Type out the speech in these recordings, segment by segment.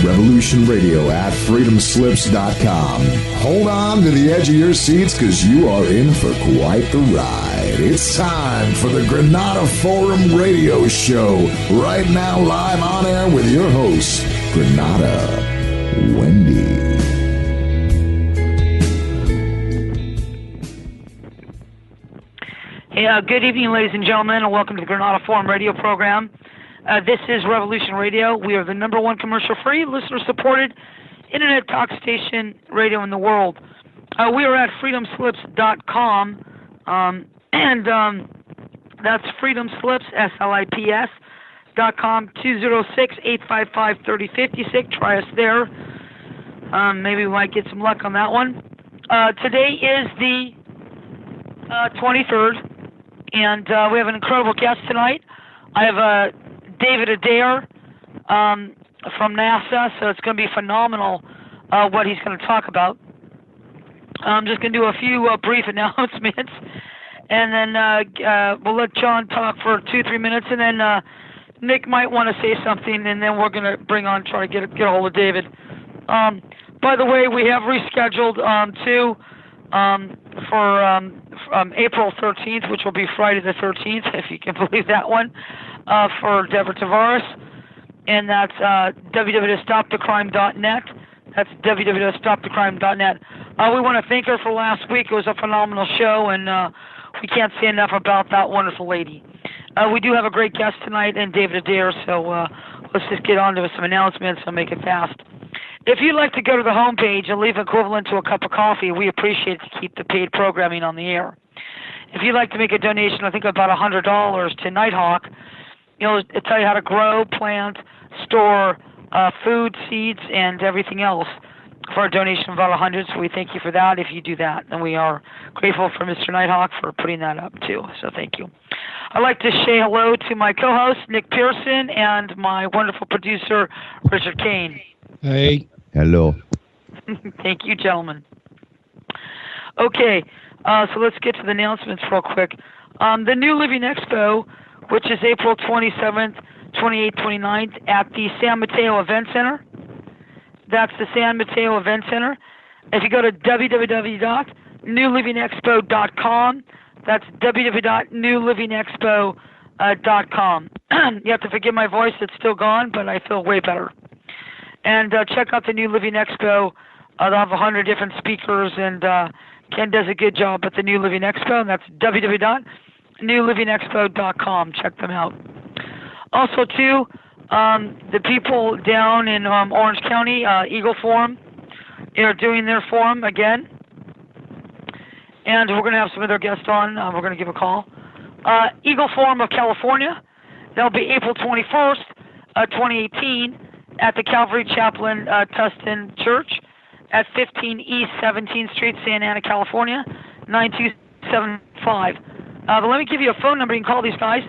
Revolution Radio at freedomslips.com. Hold on to the edge of your seats because you are in for quite the ride. It's time for the Granada Forum Radio Show. Right now, live on air with your host, Granada, Wendy. Good evening, ladies and gentlemen, and welcome to the Granada Forum Radio program. This is Revolution Radio. We are the #1 commercial-free, listener-supported internet talk station radio in the world. We are at freedomslips.com, and that's freedomslips, SLIPS.com, 206-855-3056. Try us there. Maybe we might get some luck on that one. Today is the 23rd, and we have an incredible guest tonight. I have David Adair from NASA, so it's going to be phenomenal what he's going to talk about. I'm just going to do a few brief announcements, and then we'll let John talk for 2-3 minutes, and then Nick might want to say something, and then we're going to try to get a hold of David. By the way, we have rescheduled for April 13th, which will be Friday the 13th, if you can believe that one, for Deborah Tavares, and that's www.stopthecrime.net. That's www.stopthecrime.net. We want to thank her for last week. It was a phenomenal show, and we can't say enough about that wonderful lady. We do have a great guest tonight, and David Adair, so let's just get on to some announcements and make it fast. If you'd like to go to the homepage and leave equivalent to a cup of coffee, we appreciate to keep the paid programming on the air. If you'd like to make a donation, I think about $100 to Nighthawk, it'll tell you how to grow, plant, store food, seeds, and everything else for a donation of about $100. So we thank you for that if you do that. And we are grateful for Mr. Nighthawk for putting that up too. So thank you. I'd like to say hello to my co-host, Nick Pearson, and my wonderful producer, Richard Kane. Hey. Hello. Thank you, gentlemen. Okay, so let's get to the announcements real quick. The New Living Expo, which is April 27th, 28th, 29th at the San Mateo Event Center. That's the San Mateo Event Center. If you go to www.newlivingexpo.com, that's www.newlivingexpo.com. You have to forgive my voice, it's still gone, but I feel way better. And check out the New Living Expo. They'll have 100 different speakers, and Ken does a good job at the New Living Expo, and that's www.newlivingexpo.com. Check them out. Also, too, the people down in Orange County, Eagle Forum, are doing their forum again. And we're going to have some of their guests on. We're going to give a call. Eagle Forum of California, that'll be April 21st, 2018, at the Calvary Chaplain Tustin Church at 15 East 17th Street, Santa Ana, California, 92755. But let me give you a phone number. You can call these guys,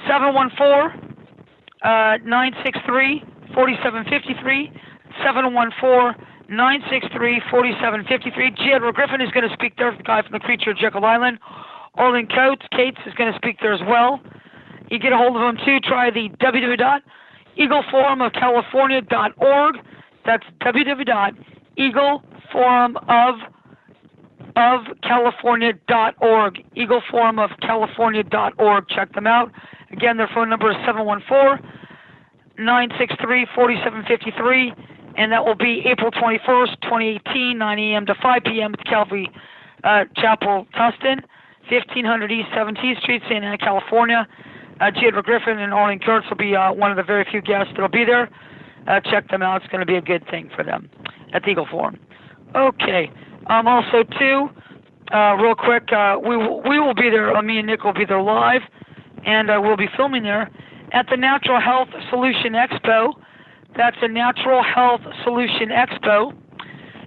714-963-4753, 714-963-4753. G. Edward Griffin is going to speak there, the guy from the Creature of Jekyll Island. Orlin Cates is going to speak there as well. You get a hold of them, too. Try the www.eagleforumofcalifornia.org. That's www.eagleforumofcalifornia.org. eagleforumofcalifornia.org. Check them out. Again, their phone number is 714-963-4753, and that will be April 21st, 2018, 9 a.m. to 5 p.m. at the Calvary Chapel, Tustin, 1500 East 17th Street, Santa Ana, California. G. Edward Griffin and Orlin Kurtz will be one of the very few guests that will be there. Check them out. It's going to be a good thing for them at the Eagle Forum. Okay. Also, too, real quick, we will be there. Me and Nick will be there live, and we'll be filming there at the Natural Health Solution Expo. That's a Natural Health Solution Expo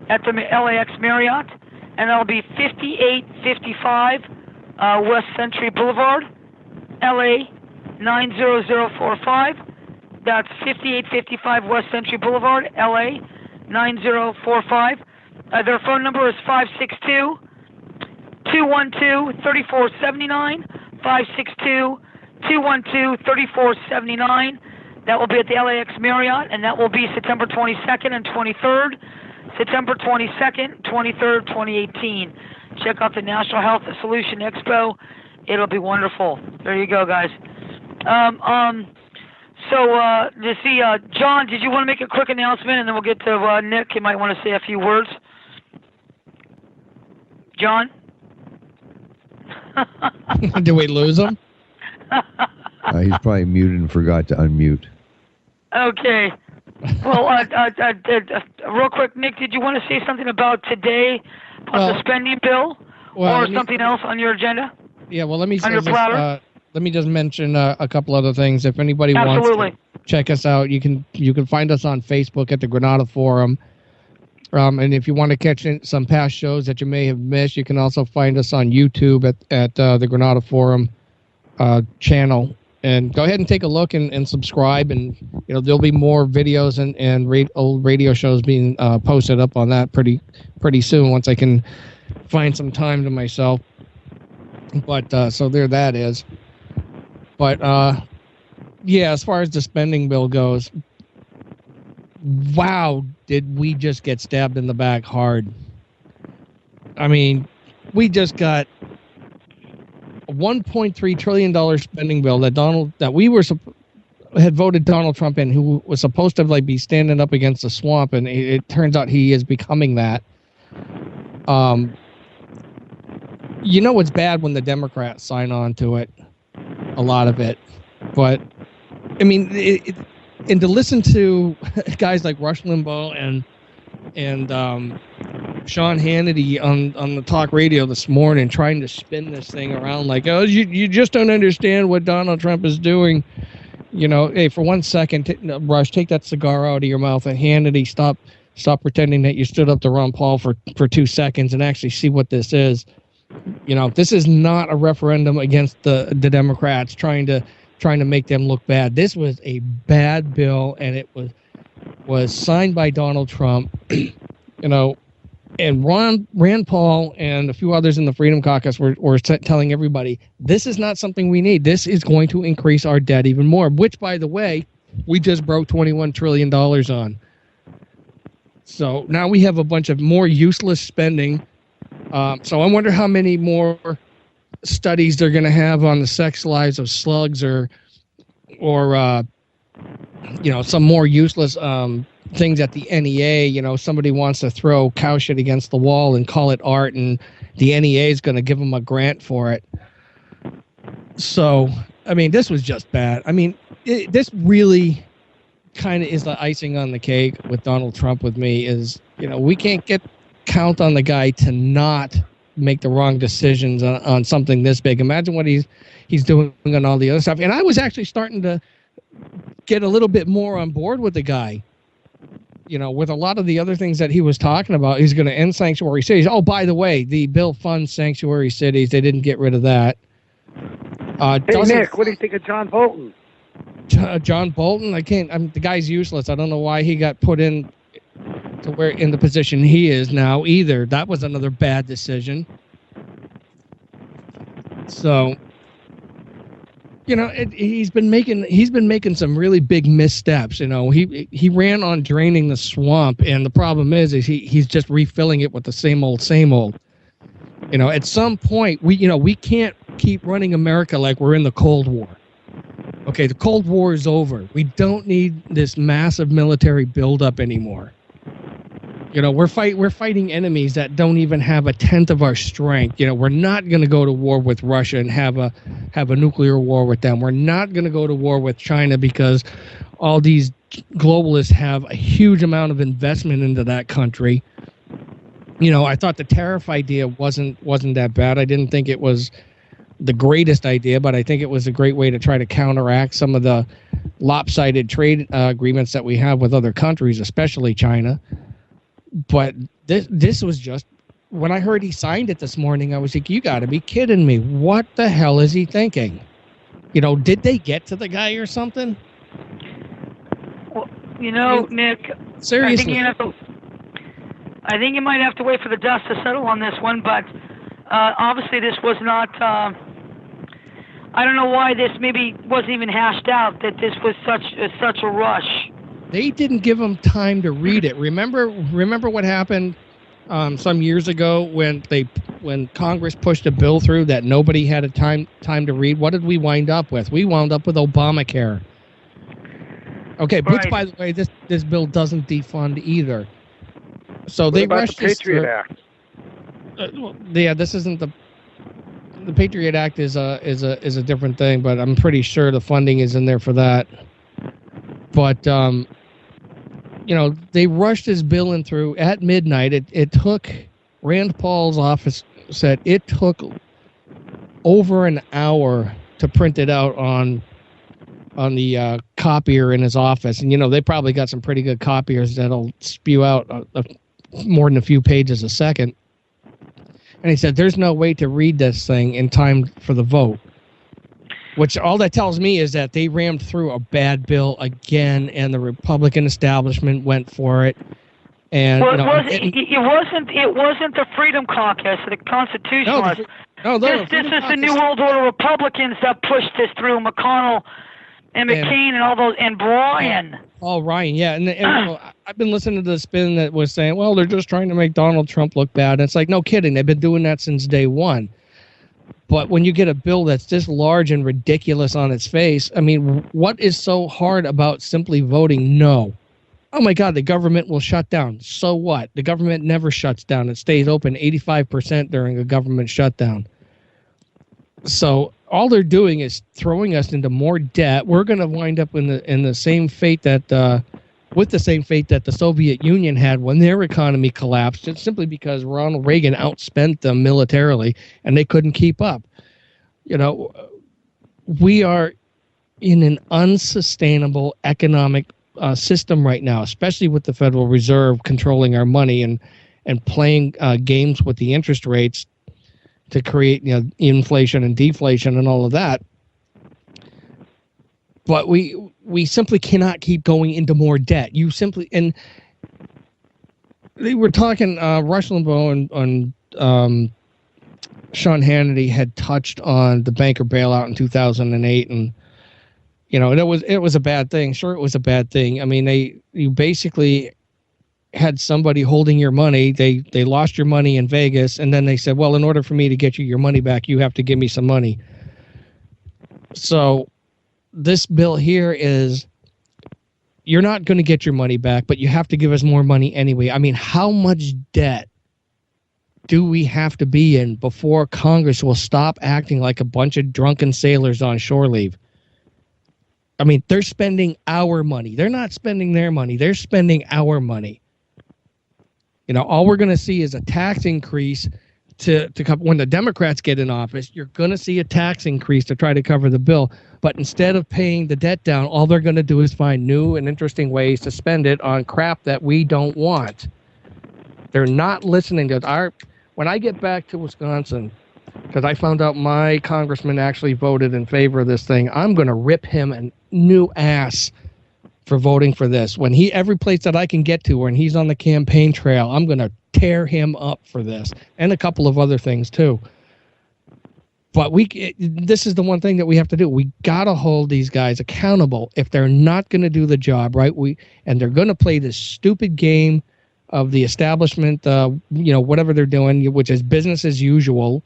at the LAX Marriott, and that'll be 5855 West Century Boulevard, LA 90045. That's 5855 West Century Boulevard, LA 9045. Their phone number is 562-212-3479, 562-212-3479. That will be at the LAX Marriott, and that will be September 22nd and 23rd. September 22nd, 23rd, 2018. Check out the National Health Solution Expo. It'll be wonderful. There you go, guys. To see, John, did you want to make a quick announcement, and then we'll get to Nick? You might want to say a few words. John? Did we lose him? He's probably muted and forgot to unmute. Okay. Well, real quick, Nick, did you want to say something about today, about the spending bill, or something else on your agenda? Yeah, well, let me say this, let me just mention a couple other things. If anybody wants to check us out, you can find us on Facebook at the Granada Forum. And if you want to catch some past shows that you may have missed, you can also find us on YouTube at the Granada Forum channel. And go ahead and take a look and subscribe. And there'll be more videos and old radio shows being posted up on that pretty soon once I can find some time to myself. But so there that is. But yeah, as far as the spending bill goes, wow, did we just get stabbed in the back hard. I mean, we just got a $1.3 trillion spending bill that we had voted Donald Trump in, who was supposed to be standing up against the swamp, and it turns out he is becoming that. It's bad when the Democrats sign on to it, a lot of it. But, I mean, and to listen to guys like Rush Limbaugh and Sean Hannity on the talk radio this morning trying to spin this thing around like, oh, you just don't understand what Donald Trump is doing. Hey, for 1 second, Rush, take that cigar out of your mouth, and Hannity, stop pretending that you stood up to Ron Paul for 2 seconds and actually see what this is. This is not a referendum against the Democrats trying to make them look bad. This was a bad bill, and it was signed by Donald Trump, and Rand Paul and a few others in the Freedom Caucus were telling everybody, this is not something we need. This is going to increase our debt even more, which, by the way, we just broke $21 trillion on. So now we have a bunch of more useless spending. So I wonder how many more studies they're going to have on the sex lives of slugs or some more useless things at the NEA. Somebody wants to throw cow shit against the wall and call it art, and the NEA is going to give them a grant for it. So, I mean, this was just bad. I mean, this really kind of is the icing on the cake with Donald Trump with me is, we can't count on the guy to not make the wrong decisions on something this big. Imagine what he's doing on all the other stuff. And I was actually starting to get a little bit more on board with the guy. With a lot of the other things that he was talking about, he's going to end sanctuary cities. Oh, by the way, the bill funds sanctuary cities. They didn't get rid of that. Hey, Nick, what do you think of John Bolton? John Bolton? The guy's useless. I don't know why he got put in to where in the position he is now either. That was another bad decision. So, he's been making some really big missteps. He ran on draining the swamp, and the problem is he's just refilling it with the same old. At some point we can't keep running America like we're in the Cold War. Okay, the Cold War is over. We don't need this massive military buildup anymore. We're fighting enemies that don't even have a tenth of our strength. We're not going to go to war with Russia and have a nuclear war with them. We're not going to go to war with China because all these globalists have a huge amount of investment into that country. I thought the tariff idea wasn't that bad. I didn't think it was the greatest idea, but I think it was a great way to try to counteract some of the lopsided trade agreements that we have with other countries, especially China. But this was just, when I heard he signed it this morning, I was like, you got to be kidding me. What the hell is he thinking? Did they get to the guy or something? Well, Nick, seriously. I think you might have to wait for the dust to settle on this one, but obviously this was not I don't know why this maybe wasn't even hashed out, that this was such a rush. They didn't give them time to read it. Remember what happened some years ago when Congress pushed a bill through that nobody had a time to read? What did we wind up with? We wound up with Obamacare. Okay, right. Which, by the way, this bill doesn't defund either. So what they about rushed the Patriot Act? Yeah, this isn't the Patriot Act is a different thing, but I'm pretty sure the funding is in there for that. But they rushed this bill in through at midnight. It took, Rand Paul's office said it took over an hour to print it out on the copier in his office. And they probably got some pretty good copiers that'll spew out more than a few pages a second. And he said, there's no way to read this thing in time for the vote. Which all that tells me is that they rammed through a bad bill again, and the Republican establishment went for it. And well, it wasn't the Freedom Caucus, the Constitutionalists. This is the New World Order Republicans that pushed this through. McConnell and McCain and all those, and Bryan. Oh, Ryan, yeah. And I've been listening to the spin that was saying, well, they're just trying to make Donald Trump look bad. And it's like, no kidding. They've been doing that since day one. But when you get a bill that's this large and ridiculous on its face, I mean, what is so hard about simply voting no? Oh, my God, the government will shut down. So what? The government never shuts down. It stays open 85% during a government shutdown. So all they're doing is throwing us into more debt. We're going to wind up in the same fate that with the same fate that the Soviet Union had when their economy collapsed, just simply because Ronald Reagan outspent them militarily and they couldn't keep up. We are in an unsustainable economic system right now, especially with the Federal Reserve controlling our money and playing games with the interest rates to create inflation and deflation and all of that. But we simply cannot keep going into more debt. And they were talking, Rush Limbaugh and Sean Hannity had touched on the banker bailout in 2008, and it was a bad thing. Sure, it was a bad thing. I mean, you basically had somebody holding your money. They lost your money in Vegas, and then they said, well, in order for me to get you your money back, you have to give me some money. So this bill here is, you're not going to get your money back, but you have to give us more money anyway. I mean, how much debt do we have to be in before Congress will stop acting like a bunch of drunken sailors on shore leave? I mean, they're spending our money. They're not spending their money. They're spending our money. All we're going to see is a tax increase to cover. When the Democrats get in office, you're going to see a tax increase to try to cover the bill. But instead of paying the debt down, all they're going to do is find new and interesting ways to spend it on crap that we don't want. They're not listening to when I get back to Wisconsin, because I found out my congressman actually voted in favor of this thing, I'm going to rip him a new ass for voting for this. When every place that I can get to when he's on the campaign trail, I'm going to tear him up for this, and a couple of other things too. But this is the one thing that we have to do. We got to hold these guys accountable. If they're not going to do the job right, and they're going to play this stupid game of the establishment, whatever they're doing, which is business as usual,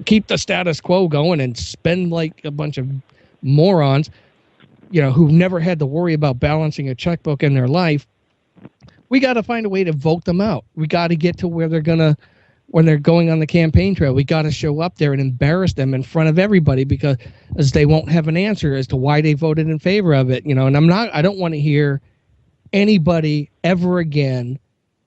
keep the status quo going and spend like a bunch of morons, who've never had to worry about balancing a checkbook in their life. We got to find a way to vote them out. We got to get to where when they're going on the campaign trail, we got to show up there and embarrass them in front of everybody, because they won't have an answer as to why they voted in favor of it. And I don't want to hear anybody ever again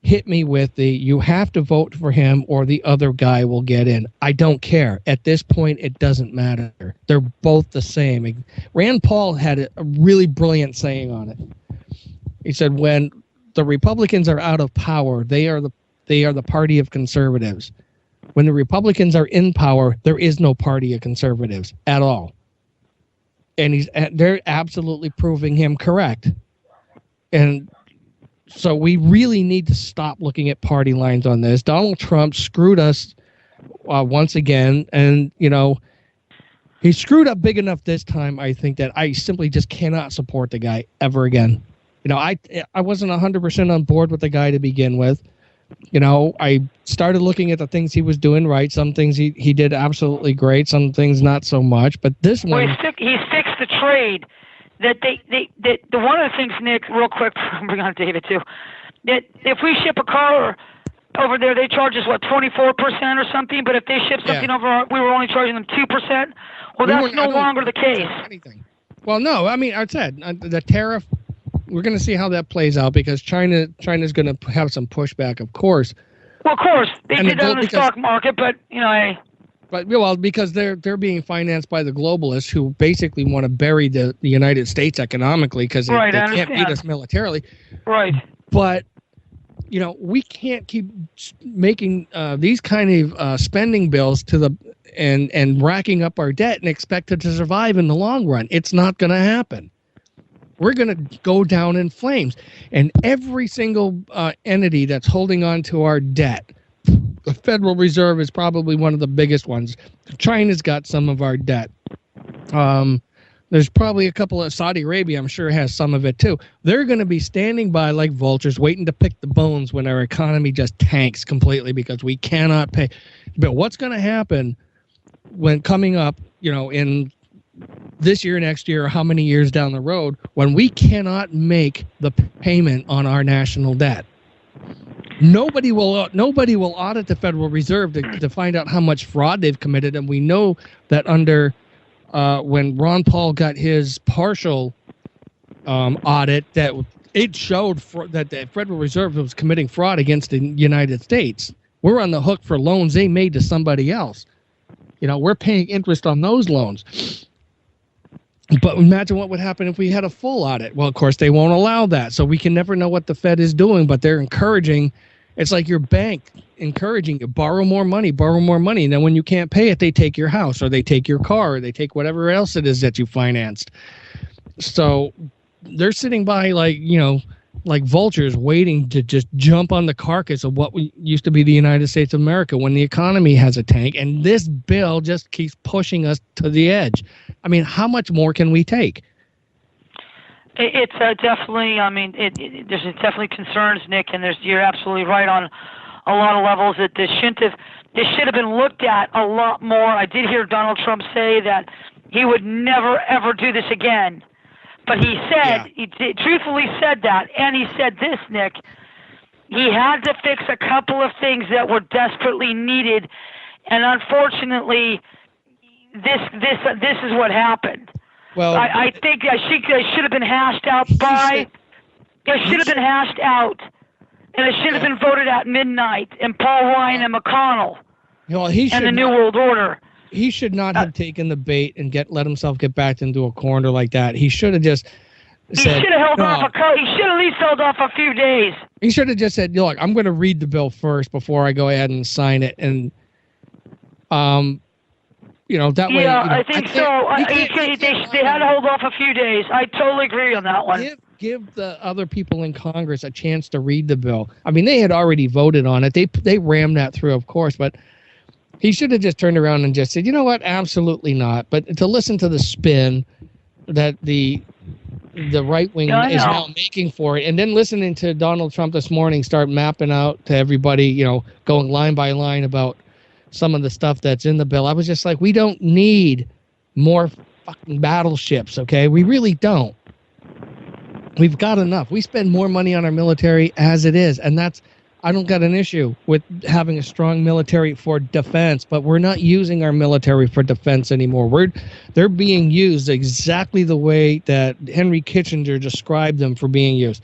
hit me with you have to vote for him or the other guy will get in. I don't care. At this point, it doesn't matter. They're both the same. Rand Paul had a really brilliant saying on it. He said, when the Republicans are out of power, they are the party of conservatives. When the Republicans are in power, there is no party of conservatives at all. And they're absolutely proving him correct. And so we really need to stop looking at party lines on this. Donald Trump screwed us once again. And, He screwed up big enough this time, I think, that I simply just cannot support the guy ever again. You know, I wasn't 100% on board with the guy to begin with. You know, I started looking at the things he was doing right. Some things he did absolutely great. Some things not so much. But this one... Well, he fixed the trade. That the one of the things, Nick, real quick, bring on David too, that if we ship a car over there, they charge us, 24% or something, but if they ship something over, we were only charging them 2%. Well, that's no longer the case. Anything. Well, no, I mean, I said, the tariff, we're going to see how that plays out because China's going to have some pushback, of course. Well, of course, they did that on the stock market, but, you know, But well, because they're being financed by the globalists who basically want to bury the United States economically because they can't beat us militarily. Right. But you know, we can't keep making these kind of spending bills and racking up our debt and expect it to survive in the long run. It's not going to happen. We're going to go down in flames, and every single entity that's holding on to our debt. The Federal Reserve is probably one of the biggest ones. China's got some of our debt. There's probably a couple of Saudi Arabia, I'm sure, has some of it too. They're going to be standing by like vultures, waiting to pick the bones when our economy just tanks completely because we cannot pay. But what's going to happen when coming up, you know, in this year, next year, or how many years down the road, when we cannot make the payment on our national debt? Nobody will audit the Federal Reserve to find out how much fraud they've committed, and we know that under when Ron Paul got his partial audit, that it showed that the Federal Reserve was committing fraud against the United States. We're on the hook for loans they made to somebody else. You know, we're paying interest on those loans. But imagine what would happen if we had a full audit. Well, of course, they won't allow that. So we can never know what the Fed is doing, but they're encouraging. It's like your bank encouraging you, borrow more money. And then when you can't pay it, they take your house or they take your car or they take whatever else it is that you financed. So they're sitting by like vultures waiting to just jump on the carcass of what used to be the United States of America when the economy has a tank. And this bill just keeps pushing us to the edge. I mean, how much more can we take? It's definitely, I mean, there's definitely concerns, Nick, and you're absolutely right on a lot of levels that this should have been looked at a lot more. I did hear Donald Trump say that he would never, ever do this again. But he said, he truthfully said that, and he said this, Nick, he had to fix a couple of things that were desperately needed, and unfortunately, this is what happened. Well, I think it should have been hashed out it should have been hashed out, and it should have been voted at midnight, and Paul Ryan and McConnell, and the New World Order. He should not have taken the bait and let himself get backed into a corner like that. He should have just said... He should have he should have at least held off a few days. He should have just said, look, I'm going to read the bill first before I go ahead and sign it, and... that way... Yeah, I think so. They had to hold off a few days. I totally agree on that one. Give the other people in Congress a chance to read the bill. I mean, they had already voted on it. They rammed that through, of course, but he should have just turned around and just said, you know what, absolutely not. But to listen to the spin that the right wing is now making for it, and then listening to Donald Trump this morning start mapping out to everybody, going line by line about some of the stuff that's in the bill. I was just like, we don't need more fucking battleships, okay? We really don't. We've got enough. We spend more money on our military as it is, and I don't got an issue with having a strong military for defense, but we're not using our military for defense anymore. They're being used exactly the way that Henry Kissinger described them for being used.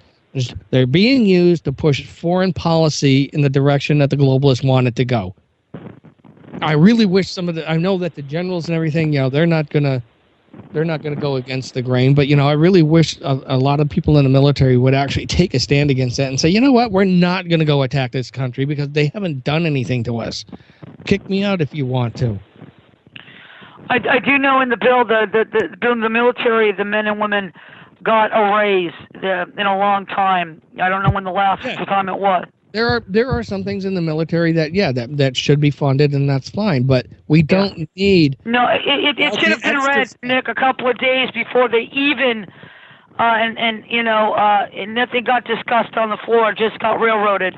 They're being used to push foreign policy in the direction that the globalists want it to go. I really wish I know that the generals and everything, they're not gonna go against the grain, but I really wish a lot of people in the military would actually take a stand against that and say, you know what, we're not gonna go attack this country because they haven't done anything to us. Kick me out if you want to. I do know in the bill the military, the men and women got a raise in a long time. I don't know when the last time it was. there are some things in the military that should be funded, and that's fine. But we don't need. No, it should have been read, Nick, a couple of days before they even and nothing got discussed on the floor. Just got railroaded.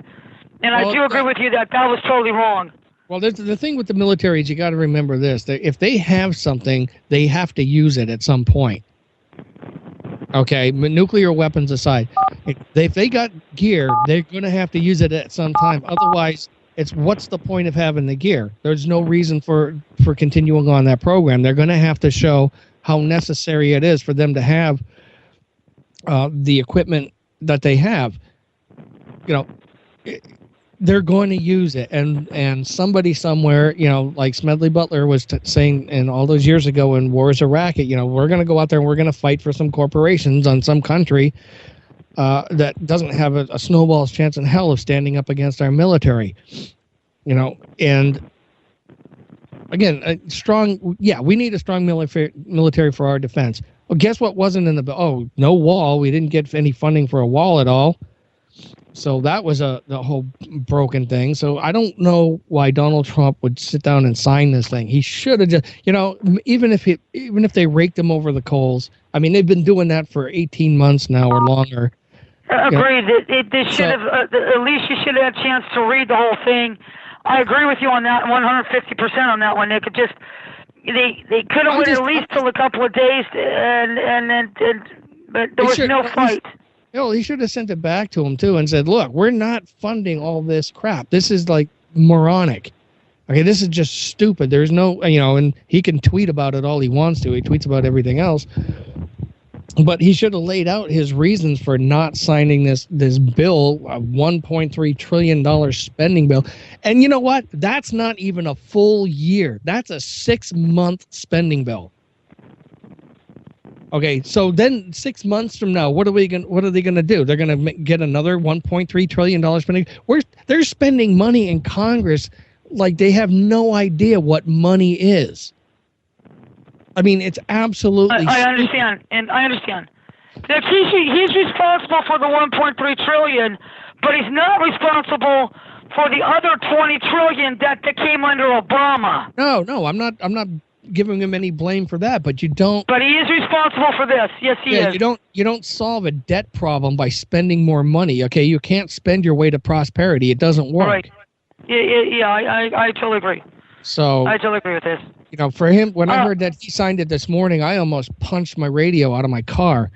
And I do agree with you that was totally wrong. Well, the thing with the military is you got to remember this: that if they have something, they have to use it at some point. Okay, nuclear weapons aside, if they got gear, they're going to have to use it at some time. Otherwise, what's the point of having the gear? There's no reason for continuing on that program. They're going to have to show how necessary it is for them to have the equipment that they have. They're going to use it, and somebody somewhere, like Smedley Butler was saying, and all those years ago in War is a Racket, we're going to go out there and we're going to fight for some corporations on some country that doesn't have a snowball's chance in hell of standing up against our military, and again, we need a strong military for our defense. Well, guess what wasn't in the bill? Oh, no wall. We didn't get any funding for a wall at all. So that was the whole broken thing. So I don't know why Donald Trump would sit down and sign this thing. He should have just, even if they raked him over the coals. I mean, they've been doing that for 18 months now or longer. Agreed. They should have. At least you should have had a chance to read the whole thing. I agree with you on that, 150% on that one, Nick. It just they could have waited at least till a couple of days, but there was no fight. He should have sent it back to him, too, and said, look, we're not funding all this crap. This is, moronic. Okay, this is just stupid. There's no, and he can tweet about it all he wants to. He tweets about everything else. But he should have laid out his reasons for not signing this bill, a $1.3 trillion spending bill. And you know what? That's not even a full year. That's a 6-month spending bill. Okay, so then 6 months from now, what are they going to do? They're going to get another $1.3 trillion spending. They're spending money in Congress like they have no idea what money is. I mean, it's absolutely. I understand, and I understand. Look, he's responsible for the 1.3 trillion, but he's not responsible for the other 20 trillion that came under Obama. No, I'm not giving him any blame for that, but you don't. But he is responsible for this. Yes, he is. You don't solve a debt problem by spending more money. Okay, you can't spend your way to prosperity. It doesn't work. Right. Yeah. I totally agree. So I totally agree with this. For him, when I heard that he signed it this morning, I almost punched my radio out of my car.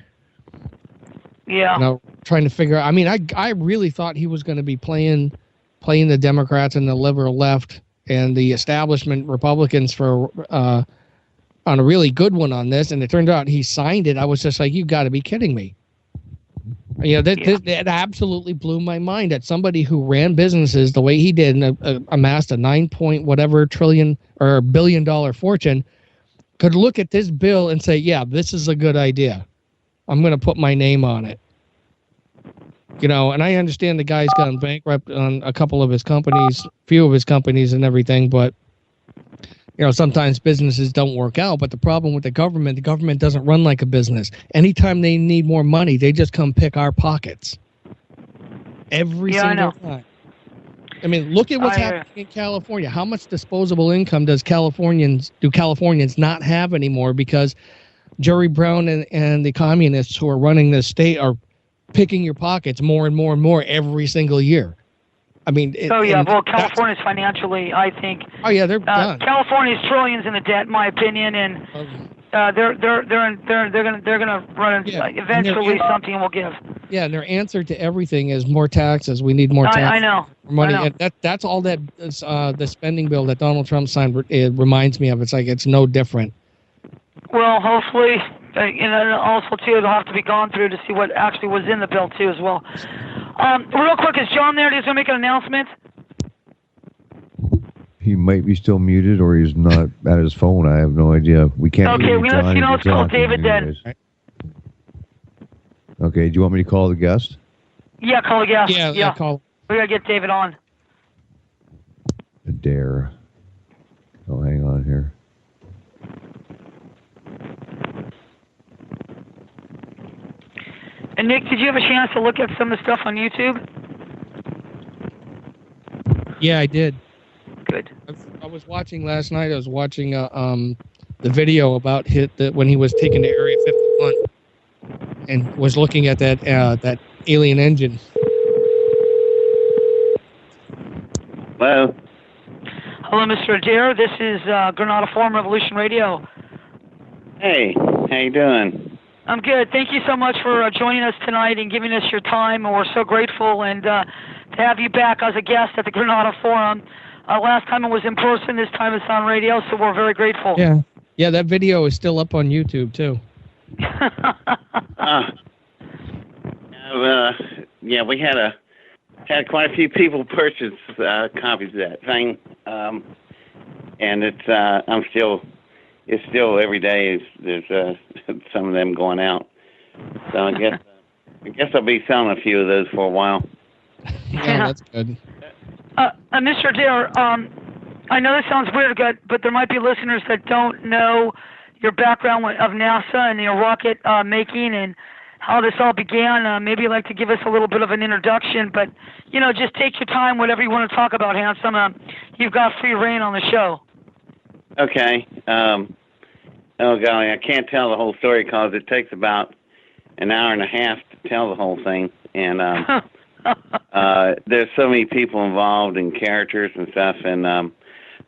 Yeah. Trying to figure out. I mean, I really thought he was going to be playing the Democrats and the liberal left and the establishment Republicans for on a really good one on this, and it turned out he signed it. I was just like, you got to be kidding me. That absolutely blew my mind that somebody who ran businesses the way he did and amassed a 9 trillion or $1 billion fortune could look at this bill and say, yeah, this is a good idea. I'm going to put my name on it. And I understand the guy's gone bankrupt on a couple of his companies, few of his companies and everything, but sometimes businesses don't work out. But the problem with the government doesn't run like a business. Anytime they need more money, they just come pick our pockets. Every single time. I mean, look at what's happening in California. How much disposable income do Californians not have anymore because Jerry Brown and the communists who are running this state are picking your pockets more and more and more every single year. I mean, California's financially, I think. Oh yeah, they're done. California's trillions in the debt, in my opinion, and they're gonna run. Eventually, something will give. Yeah, and their answer to everything is more taxes. We need more taxes. I know. More money. I know. And that's all that the spending bill that Donald Trump signed. It reminds me of. It's like it's no different. Well, hopefully, also too, it'll have to be gone through to see what actually was in the bill too, as well. Real quick, is John there? He's going to make an announcement. He might be still muted, or he's not at his phone. I have no idea. We can't. Okay, let's call David then. Okay, do you want me to call the guest? Yeah, call the guest. Yeah. Call. We got to get David on. Adair. Oh, hang on here. And Nick, did you have a chance to look at some of the stuff on YouTube? Yeah, I did. Good. I was watching last night. I was watching the video about when he was taken to Area 51 and was looking at that alien engine. Hello. Hello, Mr. Adair. This is Granada Forum Revolution Radio. Hey, how you doing? I'm good. Thank you so much for joining us tonight and giving us your time. We're so grateful and to have you back as a guest at the Granada Forum. Last time it was in person. This time it's on radio, so we're very grateful. Yeah, that video is still up on YouTube too. Yeah, we had quite a few people purchase copies of that thing, and it's still every day there's some of them going out. So I guess I'll be selling a few of those for a while. Yeah, that's good. Mr. Adair, I know this sounds weird, but there might be listeners that don't know your background of NASA and your rocket making and how this all began. Maybe you'd like to give us a little bit of an introduction, but, just take your time, whatever you want to talk about, handsome. You've got free reign on the show. Okay. Oh, golly, I can't tell the whole story because it takes about an hour and a half to tell the whole thing. And there's so many people involved and characters and stuff. And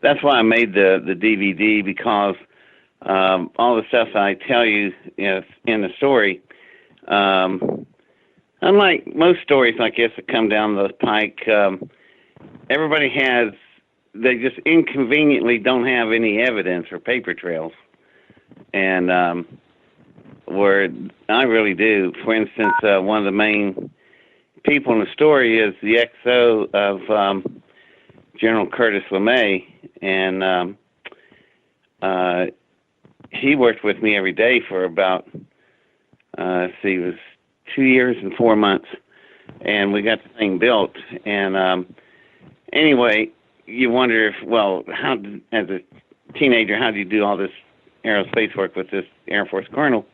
that's why I made the DVD, because all the stuff I tell you in the story, unlike most stories like this that come down the pike, they just inconveniently don't have any evidence or paper trails. And where I really do. For instance, one of the main people in the story is the XO of General Curtis LeMay, and he worked with me every day for about, it was 2 years and 4 months, and we got the thing built. And anyway, you wonder how, as a teenager, how do you do all this aerospace work with this Air Force colonel?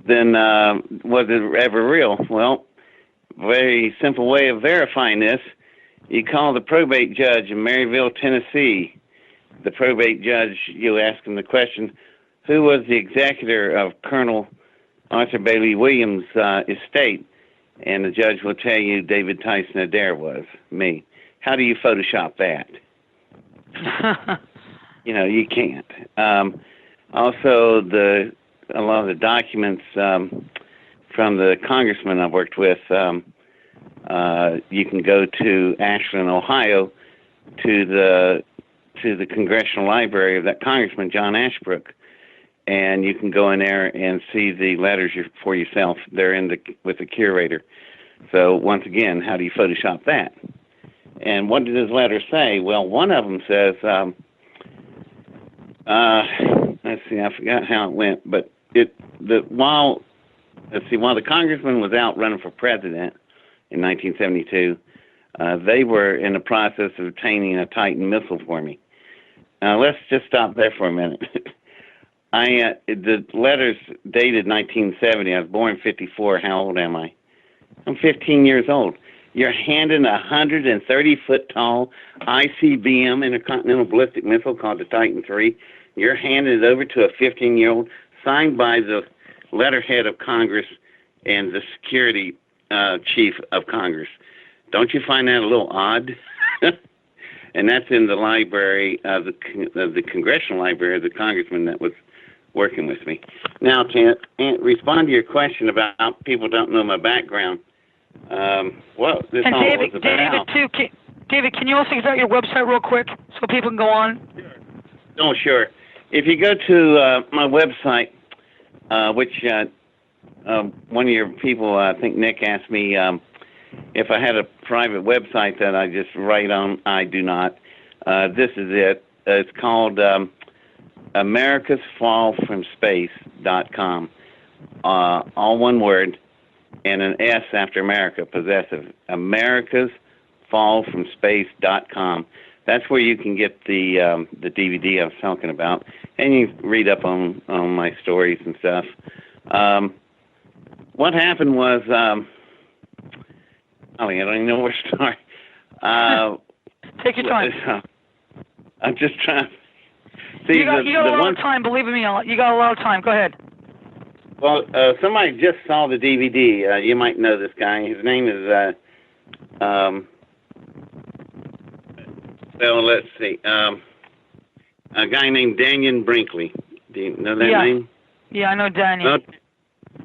Then was it ever real? Well, very simple way of verifying this: you call the probate judge in Maryville, Tennessee. The probate judge, you ask him the question, who was the executor of Colonel Arthur Bailey Williams' estate? And the judge will tell you David Tyson Adair was me. How do you Photoshop that? You can't. Also, a lot of the documents from the congressman I've worked with, you can go to Ashland, Ohio, to the congressional library of that congressman, John Ashbrook, and you can go in there and see the letters for yourself. They're with the curator. So once again, how do you Photoshop that? And what did his letter say? Well, one of them says, let's see, I forgot how it went, but while the congressman was out running for president in 1972, they were in the process of obtaining a Titan missile for me. Now, let's just stop there for a minute. The letter's dated 1970. I was born in 54. How old am I? I'm 15 years old. You're handing a 130-foot-tall ICBM intercontinental ballistic missile called the Titan III. You're handing it over to a 15-year-old, signed by the letterhead of Congress and the security chief of Congress. Don't you find that a little odd? And that's in the library, the congressional library of the congressman that was working with me. Now, to respond to your question about people don't know my background, this all was about. David, can you also give out your website real quick so people can go on? Oh, sure. If you go to my website, which one of your people, I think Nick, asked me if I had a private website that I just write on. I do not. This is it. It's called americasfallfromspace.com. All one word and an S after America, possessive. americasfallfromspace.com. That's where you can get the DVD I was talking about, and you read up on my stories and stuff. What happened was, I don't even know where to start. Take your time. I'm just trying. See, you got a lot of time. Believe me, you got a lot of time. Go ahead. Well, somebody just saw the DVD. You might know this guy. His name is. Well, let's see. A guy named Daniel Brinkley. Do you know that name? Yeah, I know Daniel.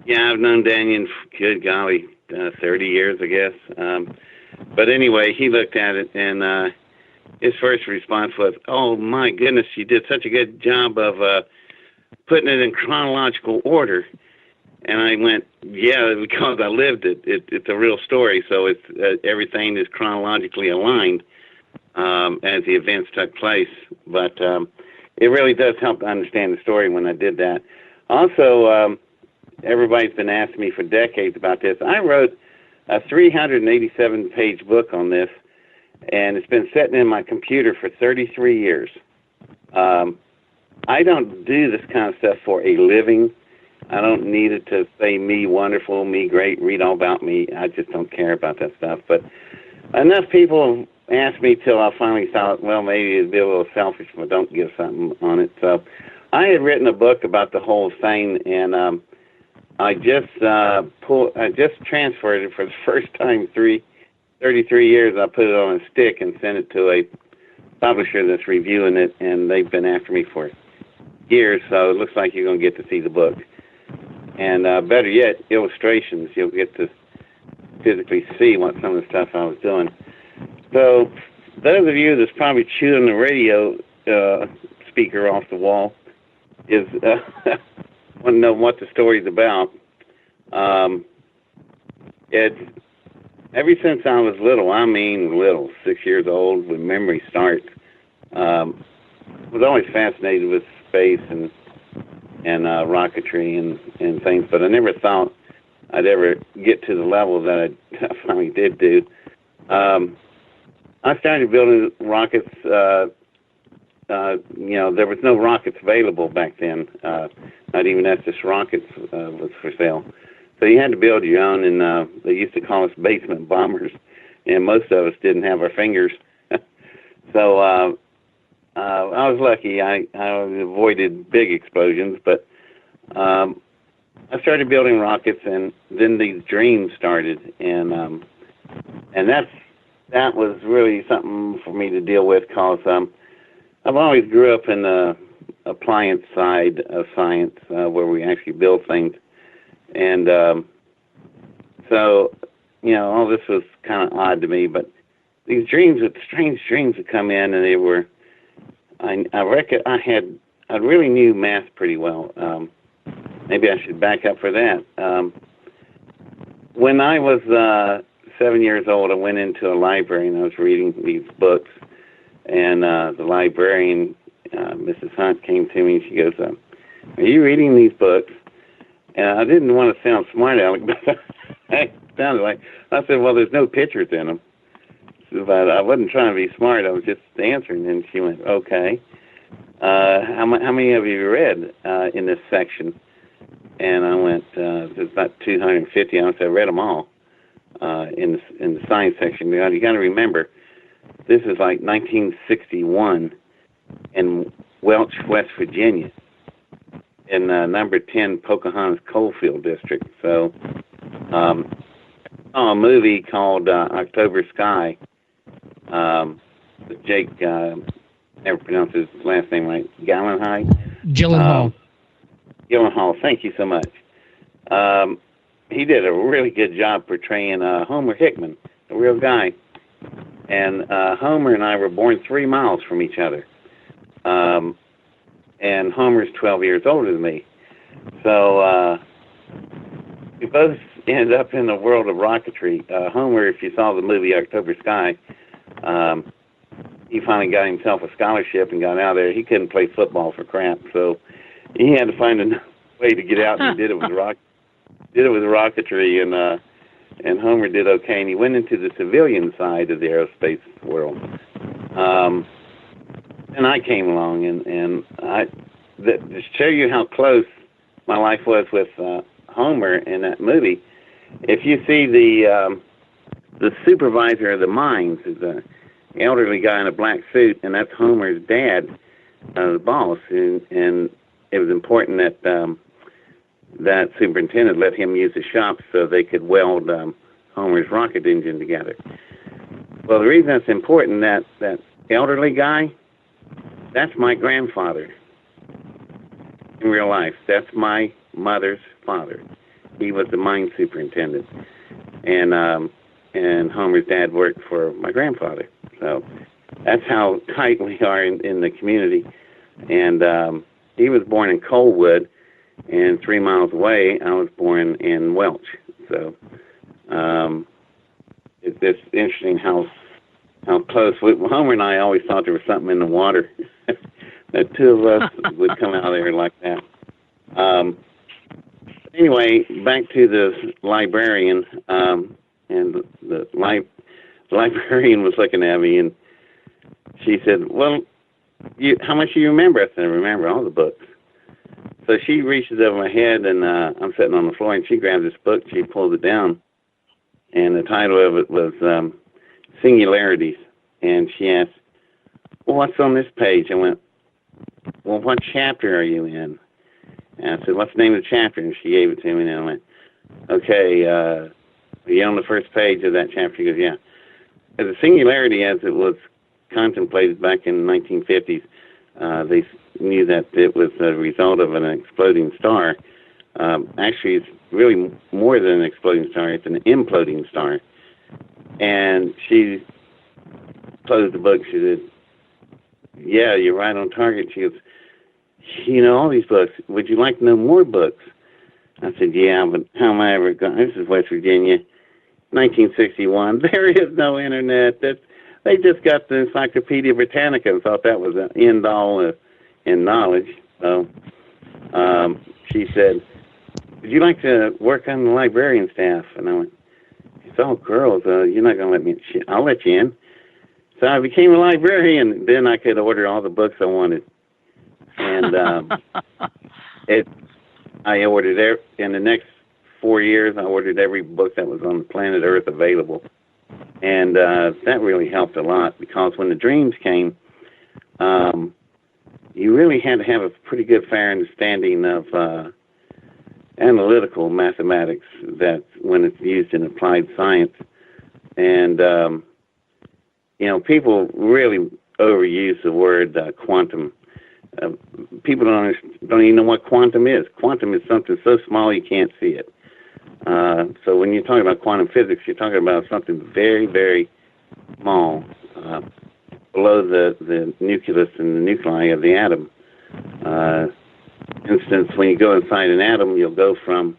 Yeah, I've known Daniel, good golly, 30 years, I guess. But anyway, he looked at it, and his first response was, "Oh, my goodness, you did such a good job of putting it in chronological order." And I went, "Yeah, because I lived it. It's a real story, so it's everything is chronologically aligned as the events took place. But it really does help to understand the story when I did that. Also, everybody's been asking me for decades about this. I wrote a 387-page book on this, and it's been sitting in my computer for 33 years. I don't do this kind of stuff for a living. I don't need it to say me wonderful, me great, read all about me. I just don't care about that stuff. But enough people have asked me till I finally thought, well, maybe it'd be a little selfish if I don't give something on it. So I had written a book about the whole thing, and I just transferred it for the first time 33 years. I put it on a stick and sent it to a publisher that's reviewing it, and they've been after me for years, so it looks like you're going to get to see the book. And better yet, illustrations. You'll get to physically see what some of the stuff I was doing. So those of you that's probably chewing the radio speaker off the wall is want to know what the story's about. It's ever since I was little, I mean little, 6 years old, when memory starts, I was always fascinated with space and rocketry and things, but I never thought I'd ever get to the level that I finally did do. I started building rockets. There was no rockets available back then. Not even Estes Rockets was for sale. So you had to build your own, and they used to call us basement bombers, and most of us didn't have our fingers. So I was lucky. I avoided big explosions, but I started building rockets, and then these dreams started, and that was really something for me to deal with, because I've always grew up in the appliance side of science, where we actually build things, and so all this was kind of odd to me. But these dreams, strange dreams, would come in, and they were. I reckon I really knew math pretty well. Maybe I should back up for that. When I was 7 years old, I went into a library and I was reading these books. And the librarian, Mrs. Hunt, came to me and she goes, "Are you reading these books?" And I didn't want to sound smart aleck, but it sounded like. I said, "Well, there's no pictures in them." But I wasn't trying to be smart. I was just answering. And she went, "Okay. How many have you read in this section?" And I went, "There's about 250." I said, "I read them all in the science section." You got to remember, this is like 1961 in Welch, West Virginia, in number 10 Pocahontas Coalfield District. So I saw a movie called October Sky. Jake, never pronounced his last name right, Gyllenhaal. Gyllenhaal, thank you so much. He did a really good job portraying Homer Hickman, a real guy. And Homer and I were born 3 miles from each other. And Homer's 12 years older than me. So we both ended up in the world of rocketry. Homer, if you saw the movie October Sky, he finally got himself a scholarship and got out of there. He couldn't play football for crap, so he had to find a way to get out, and he did it with rocketry, and Homer did okay, and he went into the civilian side of the aerospace world. And I came along, and to show you how close my life was with Homer in that movie, if you see the supervisor of the mines is elderly guy in a black suit, and that's Homer's dad, the boss. And it was important that that superintendent let him use the shop so they could weld Homer's rocket engine together. Well, the reason that's important, that elderly guy, that's my grandfather in real life. That's my mother's father. He was the mine superintendent, and Homer's dad worked for my grandfather. So that's how tight we are in the community. And he was born in Coalwood, and 3 miles away, I was born in Welch. So it's interesting how close. Homer and I always thought there was something in the water. That two of us would come out of there like that. Anyway, back to the librarian, and the librarian was looking at me, and she said, "Well, how much do you remember?" I said, "I remember all the books." So she reaches over my head, and I'm sitting on the floor, and she grabs this book, she pulls it down, and the title of it was Singularities. And she asked, "Well, what's on this page?" I went, "Well, what chapter are you in?" And I said, "What's the name of the chapter?" And she gave it to me, and I went, "Okay, are you on the first page of that chapter?" She goes, "Yeah." As a singularity, as it was contemplated back in the 1950s, they knew that it was a result of an exploding star. Actually, it's really more than an exploding star. It's an imploding star. And she closed the book. She said, "Yeah, you're right on target." She goes, "You know all these books. Would you like to know more books?" I said, "Yeah, but how am I ever going?" This is West Virginia, 1961. There is no internet. They just got the Encyclopedia Britannica and thought that was an end-all in knowledge. So she said, "Would you like to work on the librarian staff?" And I went, "It's all girls. You're not going to let me. I'll let you in." So I became a librarian. Then I could order all the books I wanted. And I ordered in the next 4 years, I ordered every book that was on the planet Earth available. And that really helped a lot, because when the dreams came, you really had to have a pretty good, fair understanding of analytical mathematics that when it's used in applied science. And, people really overuse the word quantum. People don't even know what quantum is. Quantum is something so small you can't see it. So when you're talking about quantum physics, you're talking about something very, very small, below the nucleus and the nuclei of the atom. For instance, when you go inside an atom, you'll go from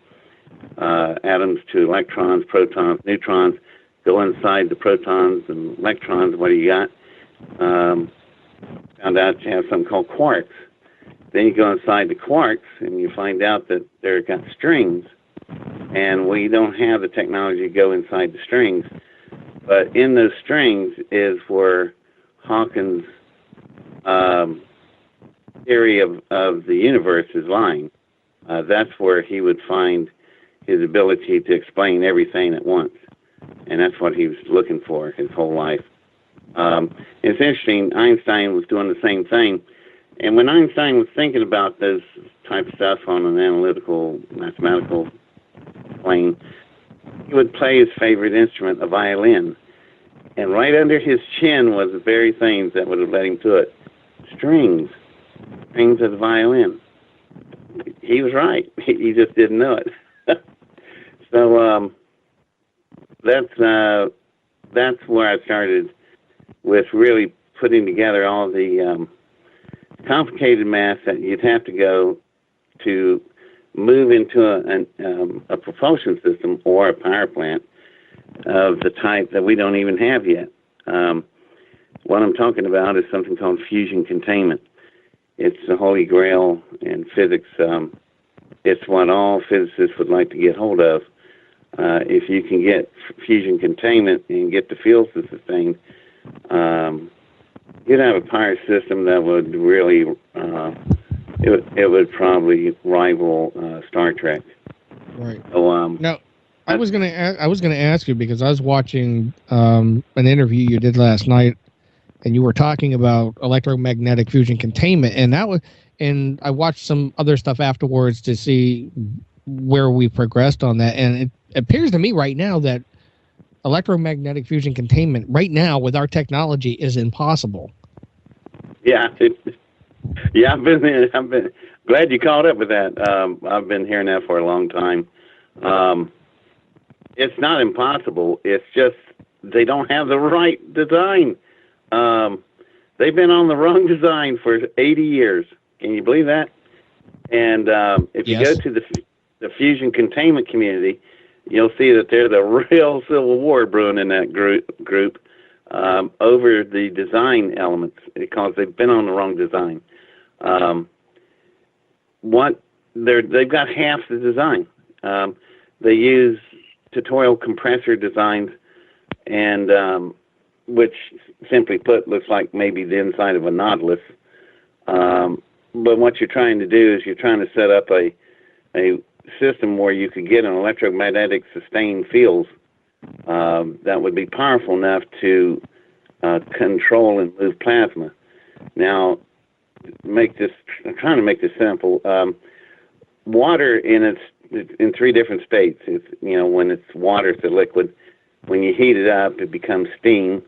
atoms to electrons, protons, neutrons. Go inside the protons and electrons. What do you got? Found out you have something called quarks. Then you go inside the quarks, and you find out that they've got strings. And we don't have the technology to go inside the strings. But in those strings is where Hawkins' theory of the universe is lying. That's where he would find his ability to explain everything at once. And that's what he was looking for his whole life. It's interesting, Einstein was doing the same thing. And when Einstein was thinking about this type of stuff on an analytical, mathematical plane, he would play his favorite instrument, a violin. And right under his chin was the very things that would have led him to it. Strings of the violin. He was right. He just didn't know it. So that's where I started with really putting together all the complicated math that you'd have to go to move into a propulsion system or a power plant of the type that we don't even have yet. What I'm talking about is something called fusion containment. It's the holy grail in physics. It's what all physicists would like to get hold of. If you can get fusion containment and get the fields to sustain, you'd have a power system that would really, it would probably rival Star Trek. Right. So, now, I was gonna ask you, because I was watching an interview you did last night and you were talking about electromagnetic fusion containment, and I watched some other stuff afterwards to see where we progressed on that, and it appears to me right now that electromagnetic fusion containment right now with our technology is impossible. Yeah, I've been glad you caught up with that. I've been hearing that for a long time. It's not impossible. It's just they don't have the right design. They've been on the wrong design for 80 years. Can you believe that? And if you go to the fusion containment community, you'll see that there's a real civil war brewing in that group over the design elements because they've been on the wrong design. They've got half the design. They use tutorial compressor designs, and which, simply put, looks like maybe the inside of a Nautilus. But what you're trying to do is you're trying to set up a system where you could get an electromagnetic sustained fields that would be powerful enough to control and move plasma. Now, I'm trying to make this simple. Water in three different states. It's, when it's water, it's a liquid. When you heat it up, it becomes steam.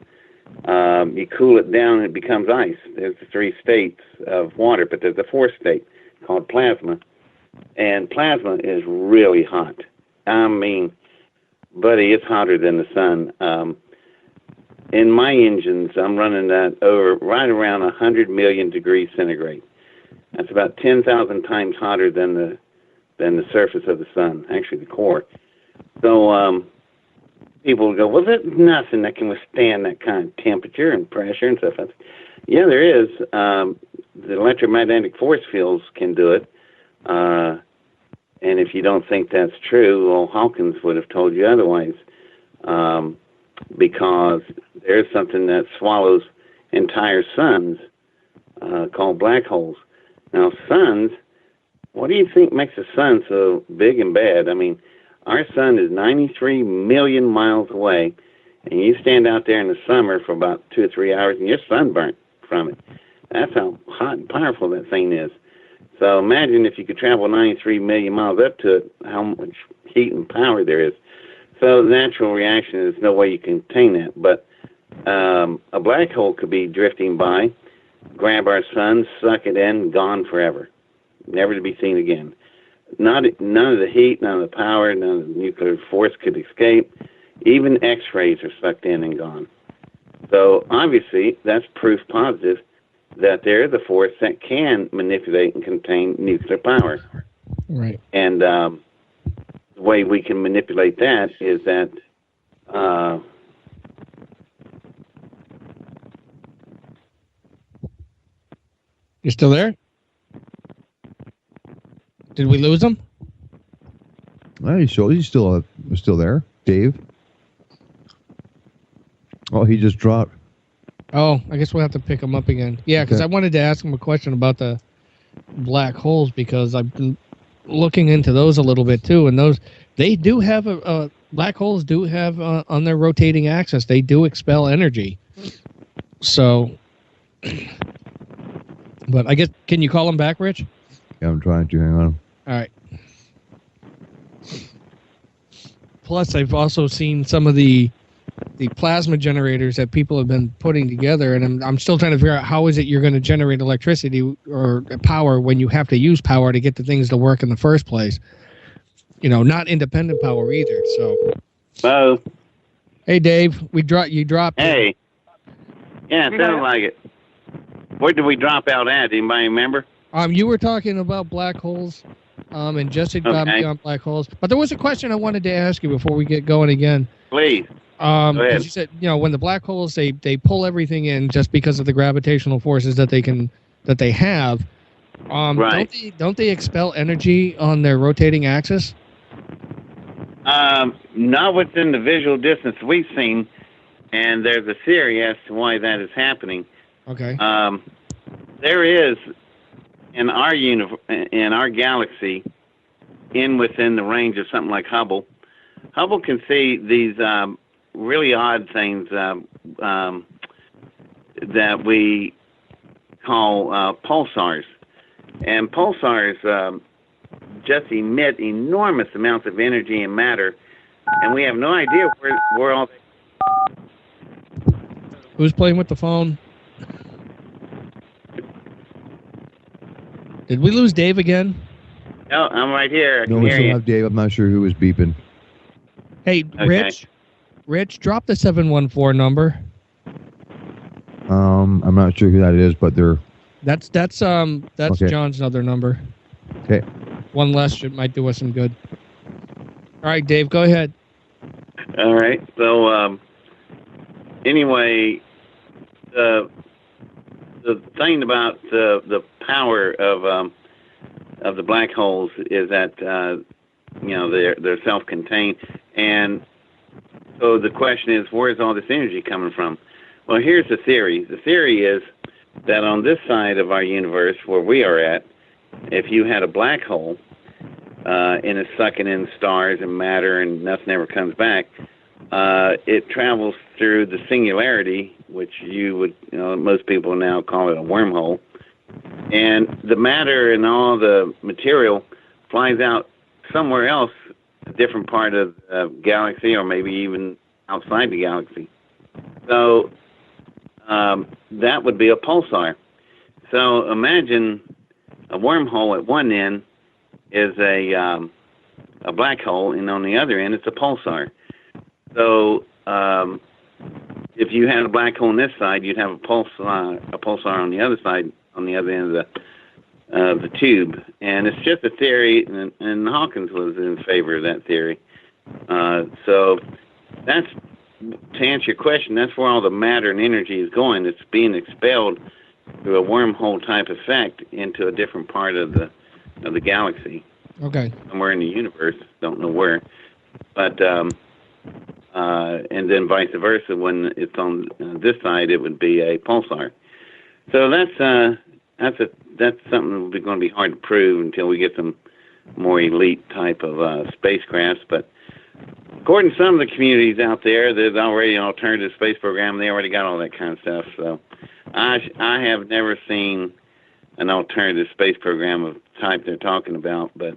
You cool it down, it becomes ice. There's the three states of water, but there's a fourth state called plasma. And plasma is really hot. I mean, buddy, it's hotter than the sun. In my engines, I'm running that right around 100 million degrees centigrade. That's about 10,000 times hotter than the surface of the sun, actually the core. So people will go, well, there's nothing that can withstand that kind of temperature and pressure and stuff. Yeah, there is. The electromagnetic force fields can do it. And if you don't think that's true, well, Hawkins would have told you otherwise. Because there's something that swallows entire suns called black holes. Now, suns, what do you think makes a sun so big and bad? I mean, our sun is 93 million miles away, and you stand out there in the summer for about 2 or 3 hours, and you're sunburnt from it. That's how hot and powerful that thing is. So imagine if you could travel 93 million miles up to it, how much heat and power there is. So the natural reaction is no way you can contain that. But a black hole could be drifting by, grab our sun, suck it in, gone forever, never to be seen again. None of the heat, none of the power, none of the nuclear force could escape. Even X-rays are sucked in and gone. So obviously that's proof positive that there is a force that can manipulate and contain nuclear power. Right. And the way we can manipulate that is that you still there? Did we lose him? He's still there, Dave. Oh, he just dropped. Oh, I guess we'll have to pick him up again. Yeah, because I wanted to ask him a question about the black holes, because I've been looking into those a little bit too, and they do have black holes do have on their rotating axis, they do expel energy. So, but I guess, can you call him back, Rich? Yeah, I'm trying to. Hang on. All right. Plus, I've also seen some of the plasma generators that people have been putting together, and I'm still trying to figure out how is it you're going to generate electricity or power when you have to use power to get the things to work in the first place. Not independent power either. So. Hello. Hey, Dave, you dropped. Hey. Yeah, it sounds like it. Where did we drop out at? Anybody remember? You were talking about black holes, and Jesse got me on black holes. But there was a question I wanted to ask you before we get going again. Please. Go ahead. You said, when the black holes, they pull everything in just because of the gravitational forces that they have. Right. Don't they expel energy on their rotating axis? Not within the visual distance we've seen, and there's a theory as to why that is happening. Okay. There is in our galaxy, within the range of something like Hubble. Hubble can see these really odd things. that we call pulsars. And pulsars just emit enormous amounts of energy and matter, and we have no idea where all... Who's playing with the phone? Did we lose Dave again? No, I'm right here. I No, can we hear still you. have Dave. I'm not sure who was beeping. Hey, Okay. Rich, drop the 714 number. I'm not sure who that is, but they're... That's Okay. John's other number. Okay. One less might do us some good. All right, Dave, go ahead. All right. So, anyway, the thing about the power of the black holes is that they're self-contained, and so the question is, where is all this energy coming from? Well, here's the theory. The theory is that on this side of our universe, where we are at, if you had a black hole and it's sucking in stars and matter and nothing ever comes back, it travels through the singularity, which most people now call it a wormhole, and the matter and all the material flies out somewhere else, a different part of the galaxy, or maybe even outside the galaxy. So that would be a pulsar. So imagine a wormhole at one end is a black hole, and on the other end it's a pulsar. So if you had a black hole on this side, you'd have a pulsar on the other side, on the other end of the tube. And it's just a theory, and Hawkins was in favor of that theory. So that's, to answer your question, that's where all the matter and energy is going. It's being expelled through a wormhole type effect into a different part of the galaxy. Okay. Somewhere in the universe, don't know where. But and then vice versa, when it's on this side, it would be a pulsar. So that's something that's going to be hard to prove until we get some more elite type of spacecrafts. But according to some of the communities out there, there's already an alternative space program. They already got all that kind of stuff. So I have never seen an alternative space program of the type they're talking about. But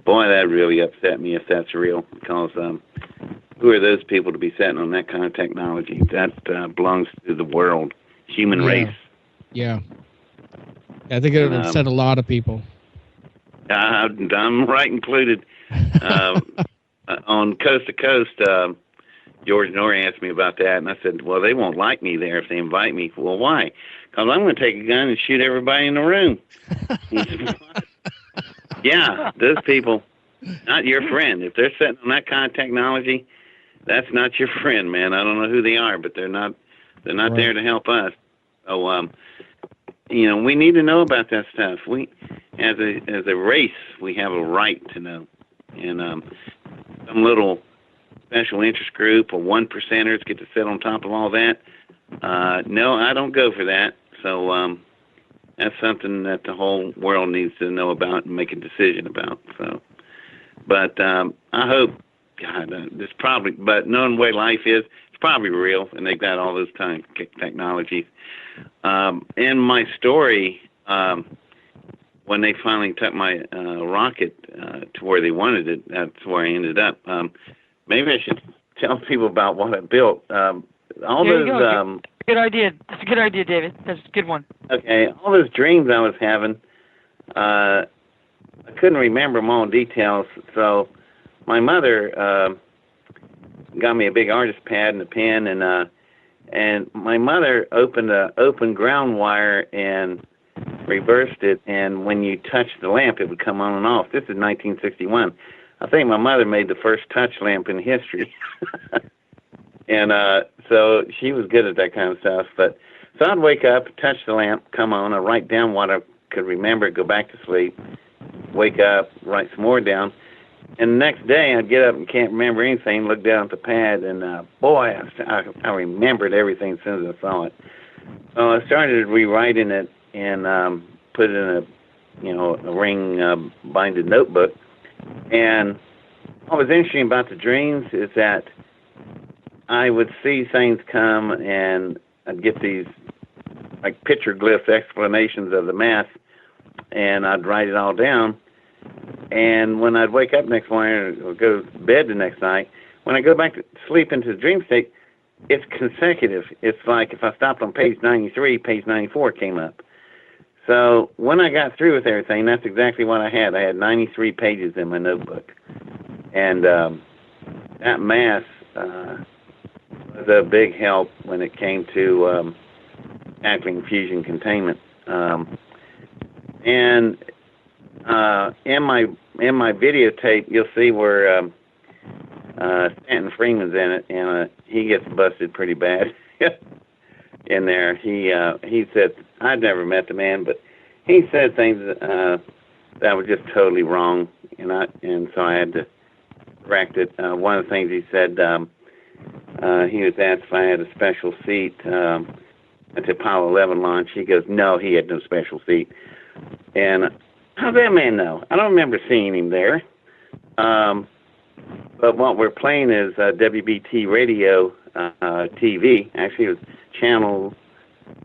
boy, that really upset me if that's real, because who are those people to be sitting on that kind of technology? That belongs to the world, human race. Yeah. I think it would upset a lot of people. I'm right included. On Coast to Coast, George Norrie asked me about that, and I said, well, they won't like me there if they invite me. Well, why? Because I'm going to take a gun and shoot everybody in the room. Yeah, those people, not your friend. If they're sitting on that kind of technology, that's not your friend, man. I don't know who they are, but they're not right there to help us. So, we need to know about that stuff. We, as a race, we have a right to know. And some little special interest group or 1%ers get to sit on top of all that. No, I don't go for that. So that's something that the whole world needs to know about and make a decision about. So, but I hope, God, this probably, but knowing the way life is, it's probably real, and they've got all those technologies. In my story, when they finally took my rocket to where they wanted it, that's where I ended up. Maybe I should tell people about what I built. Good idea. That's a good idea, David. That's a good one. Okay, all those dreams I was having, I couldn't remember them all in details, so my mother got me a big artist pad and a pen, and my mother opened an open ground wire and reversed it, and when you touched the lamp, it would come on and off. This is 1961. I think my mother made the first touch lamp in history. And so she was good at that kind of stuff. But so I'd wake up, touch the lamp, come on, I'd write down what I could remember, go back to sleep, wake up, write some more down. And the next day I'd get up and can't remember anything, look down at the pad, and boy, I remembered everything as soon as I saw it. So I started rewriting it and put it in a ring binded notebook. And what was interesting about the dreams is that I would see things come, and I'd get these like picture glyphs explanations of the Mass, and I'd write it all down. And when I'd wake up next morning or go to bed the next night, when I go back to sleep into the dream state, it's consecutive. It's like if I stopped on page 93, page 94 came up. So when I got through with everything, that's exactly what I had. I had 93 pages in my notebook. And that Mass was a big help when it came to tackling fusion containment. And in my videotape, you'll see where Stanton Freeman's in it, and he gets busted pretty bad in there. He said, I'd never met the man, but he said things that were just totally wrong, and so I had to correct it. One of the things he said, he was asked if I had a special seat at the Apollo 11 launch. He goes, no, he had no special seat. And how'd that man know? I don't remember seeing him there. But what we're playing is WBT Radio TV. Actually, it was Channel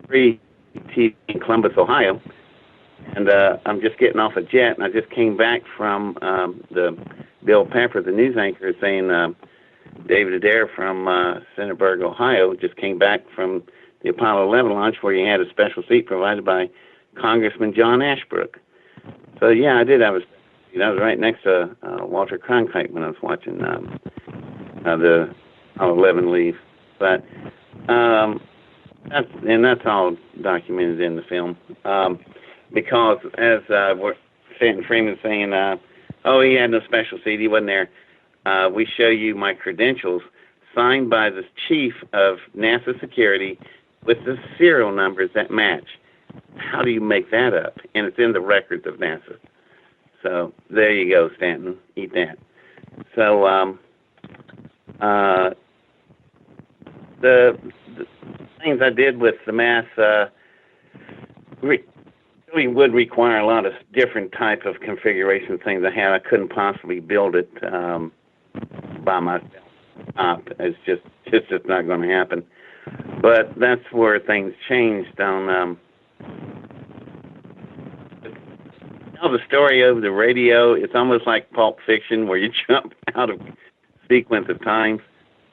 3 TV in Columbus, Ohio. And I'm just getting off a jet, and I just came back from the Bill Pepper, the news anchor, saying David Adair from Centerburg, Ohio, just came back from the Apollo 11 launch where he had a special seat provided by Congressman John Ashbrook. So, yeah, I did have a special seat. I was right next to Walter Cronkite when I was watching the Apollo 11 leave. But that's all documented in the film. Because as Stanton Freeman saying, he had no special seat, he wasn't there. We show you my credentials signed by the chief of NASA security with the serial numbers that match. How do you make that up? And it's in the records of NASA. So there you go, Stanton. Eat that. So the things I did with the Mass really would require a lot of different type of configuration things I had. I couldn't possibly build it by myself. It's just not going to happen. But that's where things changed on tell the story over the radio. It's almost like Pulp Fiction where you jump out of sequence of time.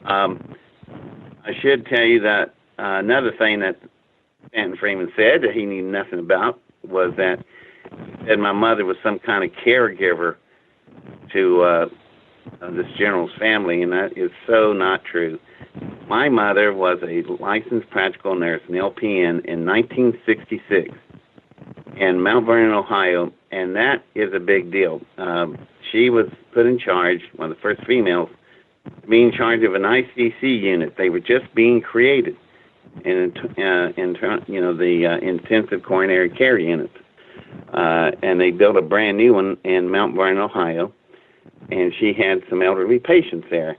I should tell you that another thing that Stanton Freeman said that he knew nothing about was that he said my mother was some kind of caregiver to this general's family, and that is so not true. My mother was a licensed practical nurse, an LPN, in 1966 in Mount Vernon, Ohio, and that is a big deal. She was put in charge, one of the first females, being in charge of an ICC unit. They were just being created, and the intensive coronary care unit, and they built a brand new one in Mount Vernon, Ohio, and she had some elderly patients there.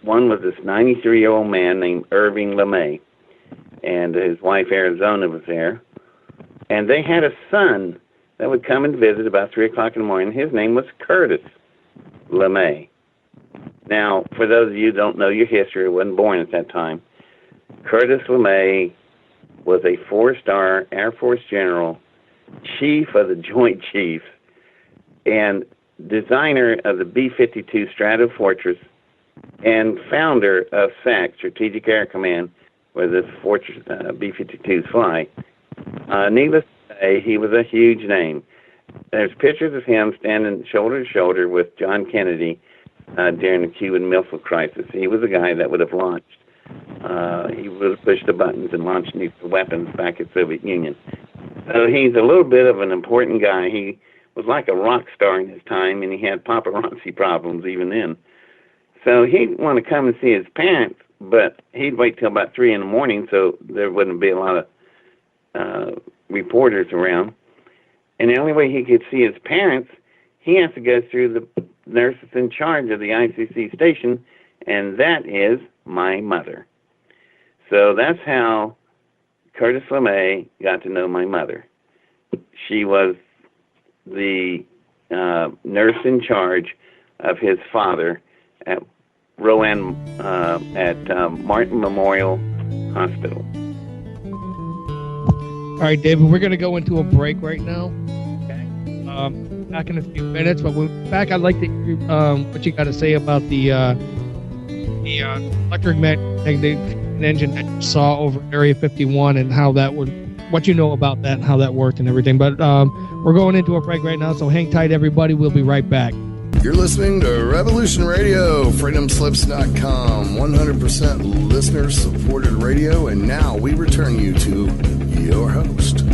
One was this 93-year-old man named Irving LeMay, and his wife Arizona was there, and they had a son that would come and visit about 3 o'clock in the morning. His name was Curtis LeMay. Now, for those of you who don't know your history, wasn't born at that time, Curtis LeMay was a 4-star Air Force general, chief of the Joint Chiefs, and designer of the B-52 Stratofortress, and founder of SAC, Strategic Air Command, where the Fortress B-52s fly. Needless to say, he was a huge name. There's pictures of him standing shoulder to shoulder with John Kennedy during the Cuban Missile Crisis. He was a guy that would have launched. He would have pushed the buttons and launched nuclear weapons back in the Soviet Union. So he's a little bit of an important guy. He was like a rock star in his time, and he had paparazzi problems even then. So he'd want to come and see his parents, but he'd wait till about 3 in the morning so there wouldn't be a lot of reporters around. And the only way he could see his parents, he has to go through the nurses in charge of the ICC station, and that is my mother. So that's how Curtis LeMay got to know my mother. She was the nurse in charge of his father at Rowan, at Martin Memorial hospital. All right, David, we're going to go into a break right now. Okay. Back in a few minutes, but when we're back, I'd like to hear what you got to say about the electromagnetic engine that you saw over Area 51 and how that would, what you know about that and how that worked and everything. But we're going into a break right now, so hang tight, everybody. We'll be right back. You're listening to Revolution Radio, freedomslips.com, 100% listener-supported radio, and now we return you to your host.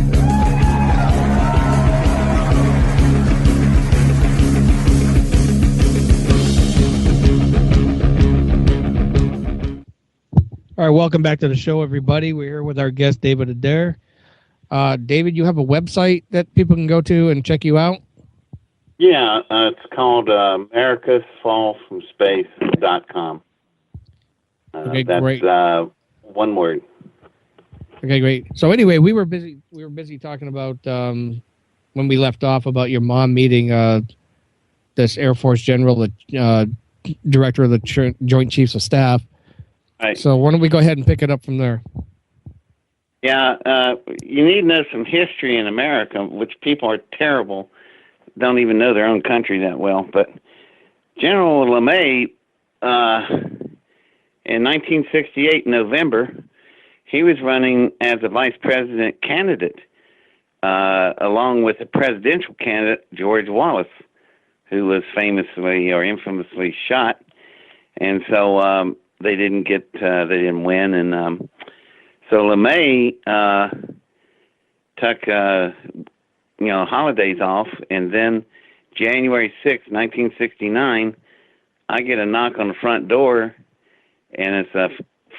All right, welcome back to the show, everybody. We're here with our guest, David Adair. David, you have a website that people can go to and check you out? Yeah, it's called americasfallfromspace.com. Okay, that's great. One word. Okay, great. So anyway, we were busy talking about when we left off about your mom meeting this Air Force general, the director of the Joint Chiefs of Staff. Right. So why don't we go ahead and pick it up from there? Yeah, you need to know some history in America, which people are terrible, don't even know their own country that well. But General LeMay, in 1968, November, he was running as a vice president candidate, along with the presidential candidate, George Wallace, who was famously or infamously shot. And so they didn't win. And so LeMay took holidays off, and then January 6, 1969, I get a knock on the front door, and it's a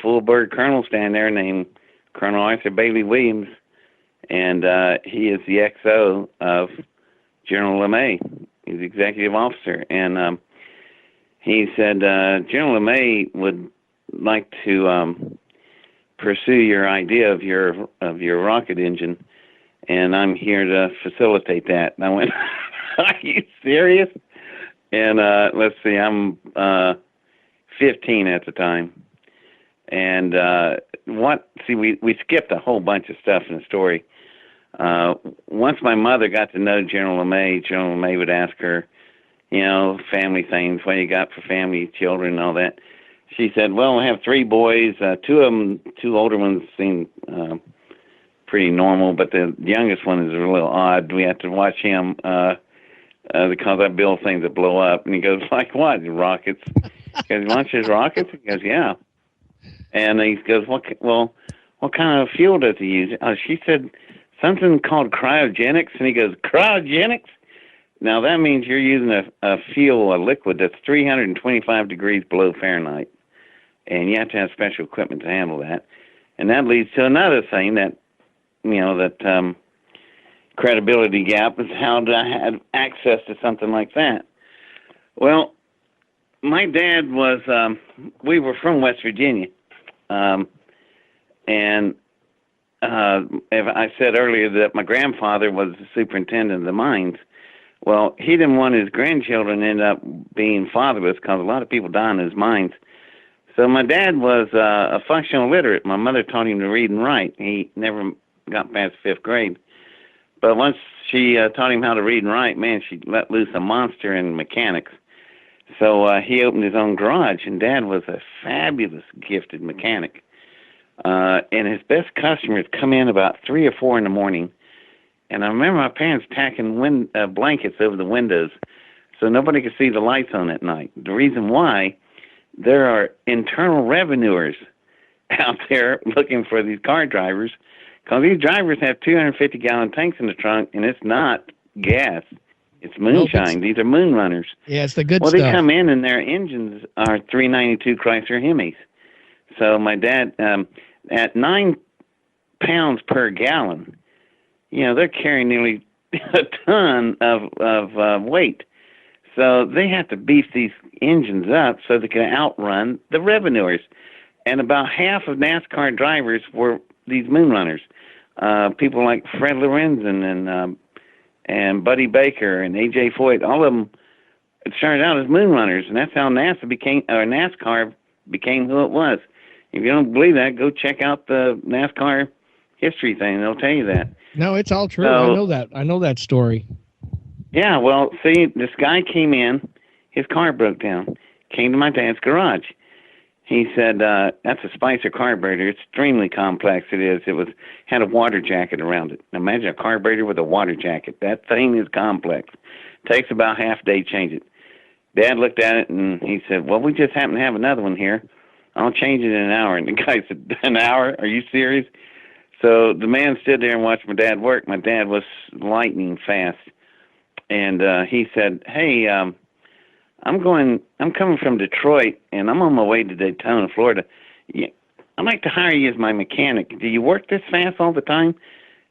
full bird colonel standing there named Colonel Arthur Bailey Williams, and he is the XO of General LeMay. He's the executive officer, and he said, General LeMay would like to pursue your idea of your rocket engine, and I'm here to facilitate that. And I went, are you serious? And let's see, I'm 15 at the time. And we skipped a whole bunch of stuff in the story. Once my mother got to know General LeMay would ask her, family things, what you got for family, children, and all that. She said, well, I have 3 boys. 2 of them, 2 older ones seem pretty normal, but the youngest one is a little odd. We have to watch him because I build things that blow up. And he goes, like what? Rockets. He launches rockets? He goes, yeah. And he goes, what kind of fuel does he use? She said, something called cryogenics. And he goes, cryogenics? Now, that means you're using a fuel, a liquid that's 325 degrees below Fahrenheit. And you have to have special equipment to handle that. And that leads to another thing that, credibility gap is how do I have access to something like that? Well, my dad was, we were from West Virginia. And if I said earlier that my grandfather was the superintendent of the mines. Well, he didn't want his grandchildren to end up being fatherless because a lot of people die in his mines. So my dad was a functional illiterate. My mother taught him to read and write. He never got past 5th grade. But once she taught him how to read and write, man, she let loose a monster in mechanics. So he opened his own garage, and Dad was a fabulous, gifted mechanic. And his best customers come in about 3 or 4 in the morning. And I remember my parents tacking blankets over the windows so nobody could see the lights on at night. The reason why, there are internal revenuers out there looking for these car drivers because these drivers have 250-gallon tanks in the trunk, and it's not gas. It's moonshine. These are moon runners. Yeah, it's the good stuff. stuff. Well, they come in, and their engines are 392 Chrysler Hemis. So my dad, at 9 pounds per gallon, they're carrying nearly a ton of weight. So they have to beef these engines up so they can outrun the revenuers. And about half of NASCAR drivers were these moon runners. People like Fred Lorenzen and Buddy Baker and A.J. Foyt, all of them, it started out as moon runners. And that's how NASCAR became who it was. If you don't believe that, go check out the NASCAR history thing. They'll tell you that. No, it's all true. So, I know that. I know that story. Yeah, well, see, this guy came in. His car broke down. Came to my dad's garage. He said, that's a Spicer carburetor. Extremely complex it is. It had a water jacket around it. Now, imagine a carburetor with a water jacket. That thing is complex. Takes about half a day to change it. Dad looked at it, and he said, well, we just happen to have another one here. I'll change it in an hour. And the guy said, an hour? Are you serious? So the man stood there and watched my dad work. My dad was lightning fast. And he said, hey, I'm coming from Detroit, and I'm on my way to Daytona, Florida. I'd like to hire you as my mechanic. Do you work this fast all the time?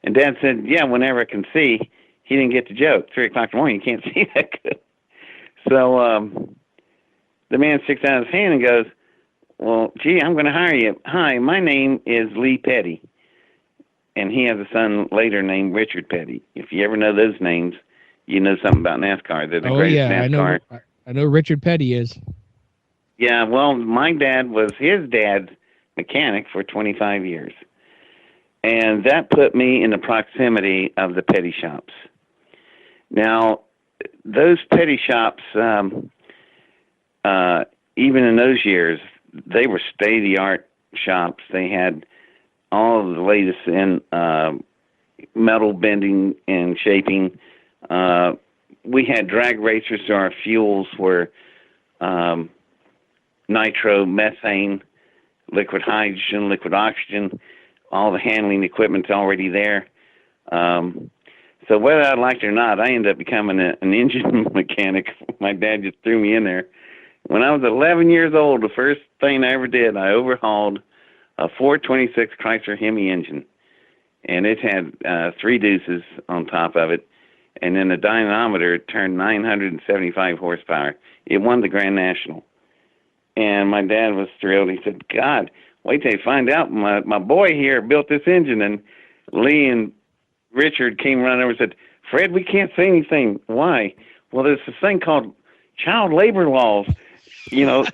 And Dad said, yeah, whenever I can see. He didn't get the joke. 3 o'clock in the morning, you can't see that good. So the man sticks out his hand and goes, well, gee, I'm going to hire you. Hi, my name is Lee Petty. And he has a son later named Richard Petty. If you ever know those names, you know something about NASCAR. They're the greatest NASCAR. I know Richard Petty is. Yeah, well, my dad was his dad's mechanic for 25 years. And that put me in the proximity of the Petty shops. Now, those Petty shops, even in those years, they were state-of-the-art shops. They had all of the latest in metal bending and shaping. We had drag racers, so our fuels were nitro, methane, liquid hydrogen, liquid oxygen. All the handling equipment's already there. So whether I liked it or not, I ended up becoming an engine mechanic. My dad just threw me in there. When I was 11 years old, the first thing I ever did, I overhauled a 426 Chrysler Hemi engine. And it had 3 deuces on top of it. And then the dynamometer turned 975 horsepower. It won the Grand National. And my dad was thrilled. He said, God, wait till you find out. My boy here built this engine. And Lee and Richard came running over and said, Fred, we can't say anything. Why? Well, there's this thing called child labor laws, you know,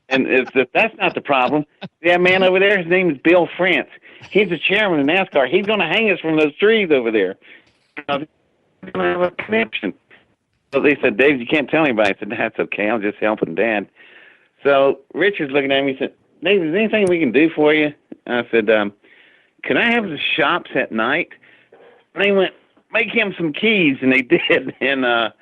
and that's not the problem. That man over there, his name is Bill France. He's the chairman of NASCAR. He's going to hang us from those trees over there. We're going to have a connection. So they said, Dave, you can't tell anybody. I said, that's okay. I'm just helping Dad. So Richard's looking at me and said, Dave, is there anything we can do for you? I said, can I have the shops at night? And they went, make him some keys, and they did, and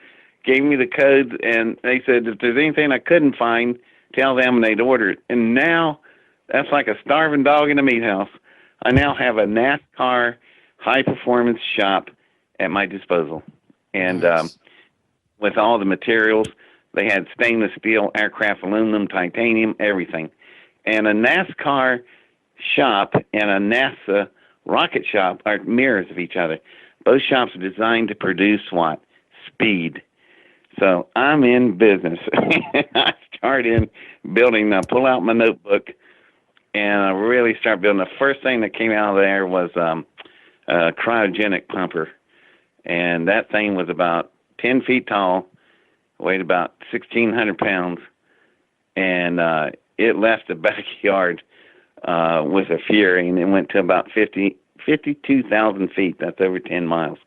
gave me the codes, and they said if there's anything I couldn't find, tell them, and they'd order it. And now that's like a starving dog in a meat house. I now have a NASCAR high-performance shop at my disposal, and with all the materials, they had stainless steel, aircraft aluminum, titanium, everything. And a NASCAR shop and a NASA rocket shop are mirrors of each other. Both shops are designed to produce what? Speed. So I'm in business. I started building, I pull out my notebook, and I really start building. The first thing that came out of there was a cryogenic pumper. And that thing was about 10 feet tall, weighed about 1,600 pounds, and it left the backyard with a fury, and it went to about 52,000 feet. That's over 10 miles.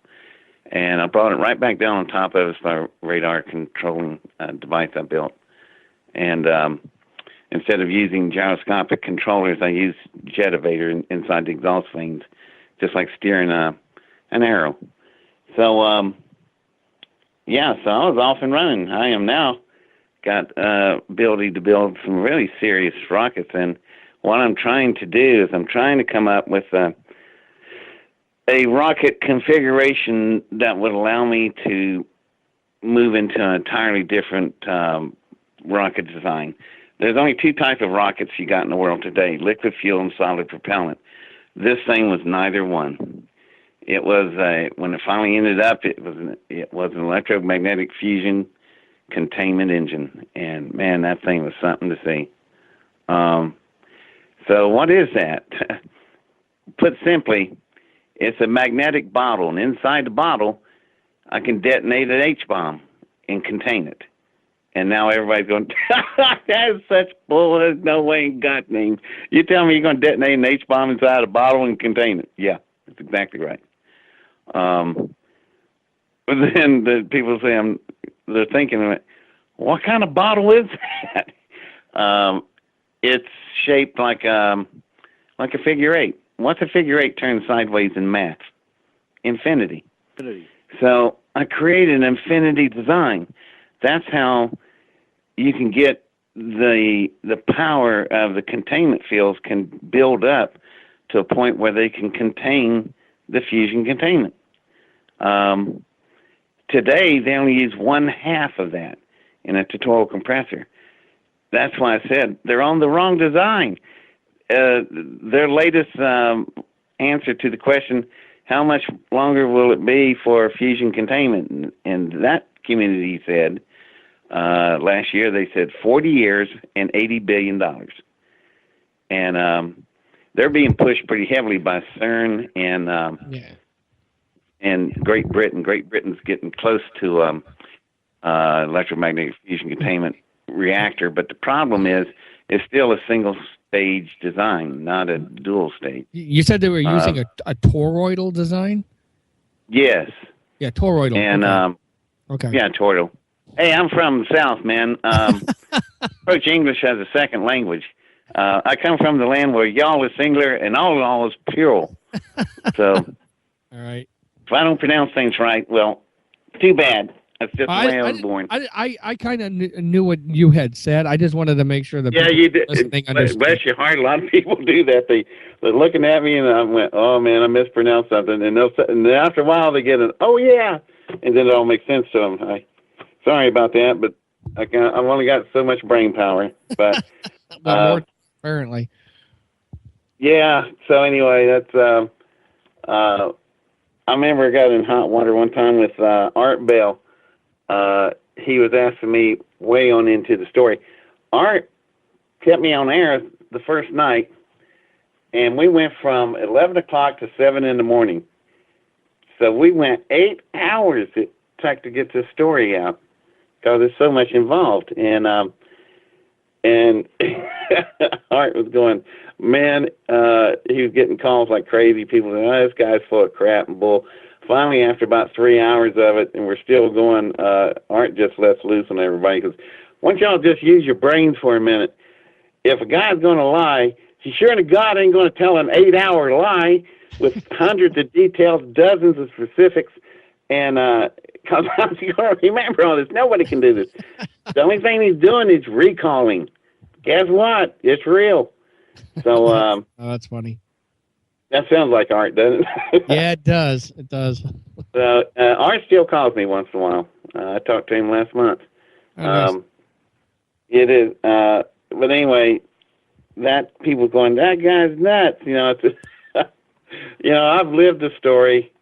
And I brought it right back down on top of a radar controlling device I built. And instead of using gyroscopic controllers, I used jetivator inside the exhaust vanes, just like steering an arrow. So, so I was off and running. I am now got ability to build some really serious rockets. And what I'm trying to do is I'm trying to come up with a rocket configuration that would allow me to move into an entirely different rocket design. There's only 2 types of rockets you got in the world today, liquid fuel and solid propellant. This thing was neither one. It was, when it finally ended up, it was an electromagnetic fusion containment engine. And, man, that thing was something to see. So what is that? Put simply, it's a magnetic bottle, and inside the bottle, I can detonate an H-bomb and contain it. And now everybody's going, that is such bull. There's no way in God's name. You tell me you're going to detonate an H-bomb inside a bottle and contain it. Yeah, that's exactly right. But then the people say, they're thinking, what kind of bottle is that? It's shaped like a figure eight. What's a figure eight turned sideways in math? Infinity. So I created an infinity design. That's how you can get the power of the containment fields can build up to a point where they can contain the fusion containment. Today, they only use 1/2 of that in a tutorial compressor. That's why I said they're on the wrong design. Their latest answer to the question, how much longer will it be for fusion containment? And that community said, last year they said 40 years and $80 billion. And they're being pushed pretty heavily by CERN and Great Britain. Great Britain's getting close to electromagnetic fusion containment reactor, but the problem is it's still a single stage design, not a dual stage. You said they were using a toroidal design? Yes. Yeah, toroidal. And okay. Yeah, toroidal. Hey, I'm from the South, man. Approach English as a second language. I come from the land where y'all is singular and all is plural. So, all right. If I don't pronounce things right, well, too bad. That's just the way I was born. I kind of knew what you had said. I just wanted to make sure that you did. Bless your heart. A lot of people do that. They're looking at me, and I went, "Oh man, I mispronounced something." And then after a while, they get an, "Oh yeah," and then it all makes sense to them. Sorry about that, but I've only got so much brain power. But more, apparently. Yeah. So anyway, that's. I remember I got in hot water one time with Art Bell. He was asking me way on into the story. Art kept me on air the first night, and we went from 11 o'clock to 7 in the morning. So we went 8 hours it took to get this story out because there's so much involved. And Art was going, man, he was getting calls like crazy. People saying, oh, this guy's full of crap and bull. Finally, after about 3 hours of it, and we're still going, Art just lets loose on everybody. Because why don't y'all just use your brains for a minute? If a guy's going to lie, he sure to God ain't going to tell an 8-hour lie with hundreds of details, dozens of specifics, and because I'm going to remember all this. Nobody can do this. The only thing he's doing is recalling. Guess what? It's real. So, oh, that's funny. That sounds like Art, doesn't it? Yeah, it does. It does. So, Art still calls me once in a while. I talked to him last month. Oh, nice. It is. But anyway, that people going, that guy's nuts. You know, it's I've lived the story,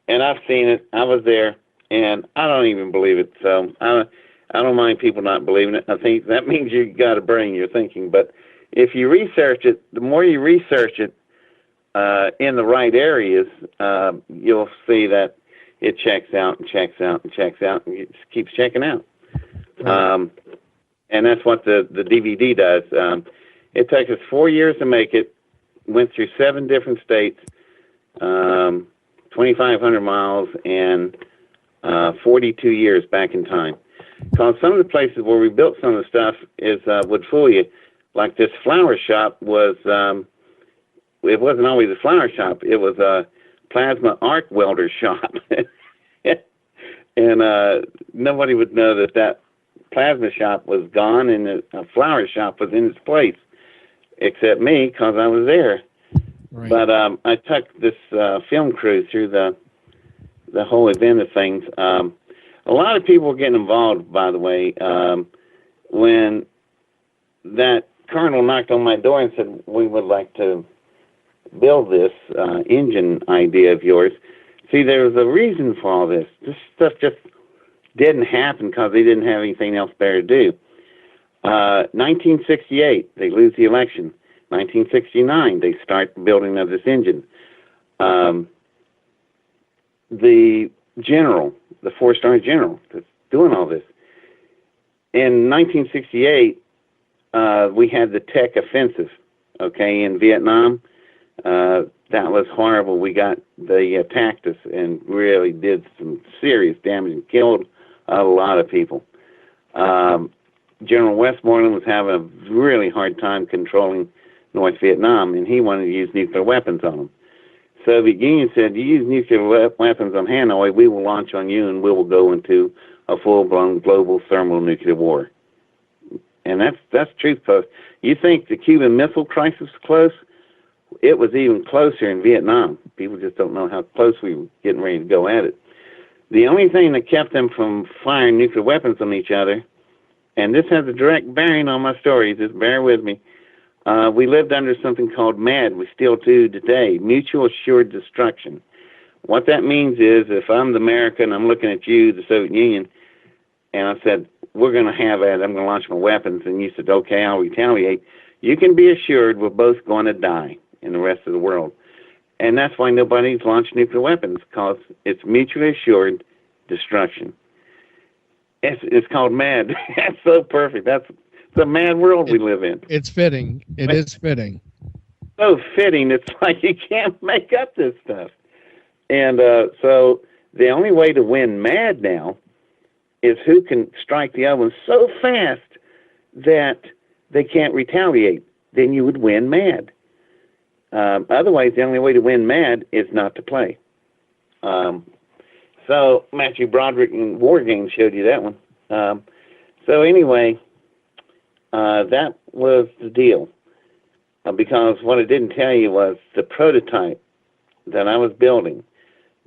and I've seen it. I was there, and I don't even believe it. So I don't mind people not believing it. I think that means you got a brain, you're thinking. But if you research it, the more you research it in the right areas, you'll see that it checks out and checks out and checks out and it just keeps checking out. Right. And that's what the DVD does. It took us 4 years to make it, went through 7 different states, 2,500 miles, and 42 years back in time. Because some of the places where we built some of the stuff would fool you. Like this flower shop was, it wasn't always a flower shop. It was a plasma arc welder shop. And nobody would know that plasma shop was gone and a flower shop was in its place, except me, because I was there. Right. But I took this film crew through the whole event of things. A lot of people were getting involved, by the way. When that colonel knocked on my door and said, we would like to build this engine idea of yours. See, there was a reason for all this. This stuff just didn't happen because they didn't have anything else better to do. 1968, they lose the election. 1969, they start building of this engine. The general, the 4-star general that's doing all this, in 1968, we had the Tek Offensive, okay, in Vietnam. That was horrible. They attacked us and really did some serious damage and killed a lot of people. General Westmoreland was having a really hard time controlling North Vietnam, and he wanted to use nuclear weapons on them. Soviet Union said, you use nuclear weapons on Hanoi, we will launch on you, and we will go into a full-blown global thermonuclear war. And that's truth, folks. You think the Cuban Missile Crisis was close? It was even closer in Vietnam. People just don't know how close we were getting ready to go at it. The only thing that kept them from firing nuclear weapons on each other, and this has a direct bearing on my story, just bear with me, we lived under something called MAD. We still do today, Mutual Assured Destruction. What that means is if I'm the American, I'm looking at you, the Soviet Union, and I said, we're going to have that, I'm going to launch my weapons, and you said, okay, I'll retaliate, you can be assured we're both going to die in the rest of the world. And that's why nobody's launched nuclear weapons, because it's mutually assured destruction. It's called MAD. That's so perfect. That's the mad world we live in. It's fitting. It is fitting. So fitting. It's like you can't make up this stuff. And so the only way to win MAD now is who can strike the other one so fast that they can't retaliate. Then you would win MAD. Otherwise, the only way to win MAD is not to play. So Matthew Broderick in War Games showed you that one. So anyway, that was the deal. Because what I didn't tell you was the prototype that I was building,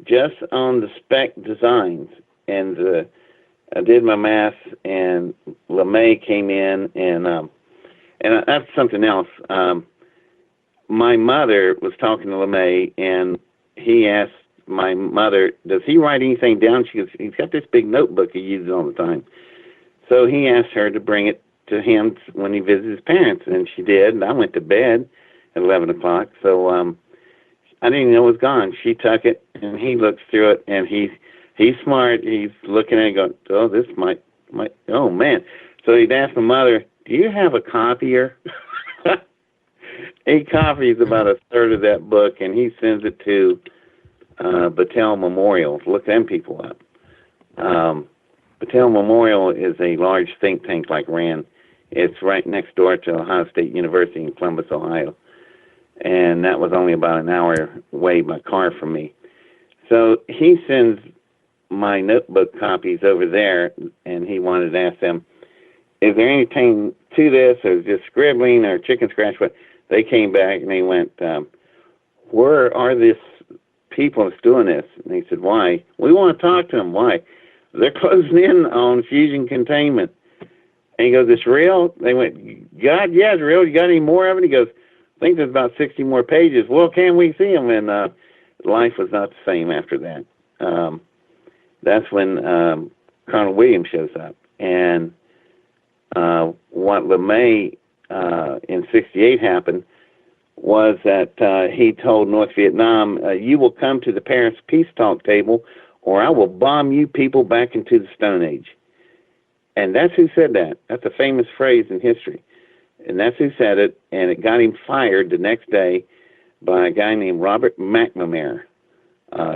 just on the spec designs, and I did my math, and LeMay came in, and that's something else. My mother was talking to LeMay, and he asked my mother, does he write anything down? She goes, he's got this big notebook he uses all the time. So he asked her to bring it to him when he visited his parents, and she did, and I went to bed at 11 o'clock, so I didn't even know it was gone. She took it, and he looks through it, and he's smart. He's looking at it going, oh, this might, oh, man. So he'd ask my mother, do you have a copier? He copies about a third of that book, and he sends it to Battelle Memorial. Look them people up. Battelle Memorial is a large think tank like RAND. It's right next door to Ohio State University in Columbus, Ohio. And that was only about an hour away by car from me. So he sends my notebook copies over there, and he wanted to ask them, is there anything to this, or just scribbling, or chicken scratch? But they came back, and they went, where are these people that's doing this? And they said, why? We want to talk to them. Why? They're closing in on fusion containment. And he goes, it's real? They went, God, yeah, it's real. You got any more of it? He goes, I think there's about 60 more pages. Well, can we see them? And life was not the same after that. That's when Colonel Williams shows up. And what LeMay in 68 happened was that he told North Vietnam, you will come to the Paris peace talk table, or I will bomb you people back into the Stone Age. And that's who said that. That's a famous phrase in history. And that's who said it, and it got him fired the next day by a guy named Robert McNamara,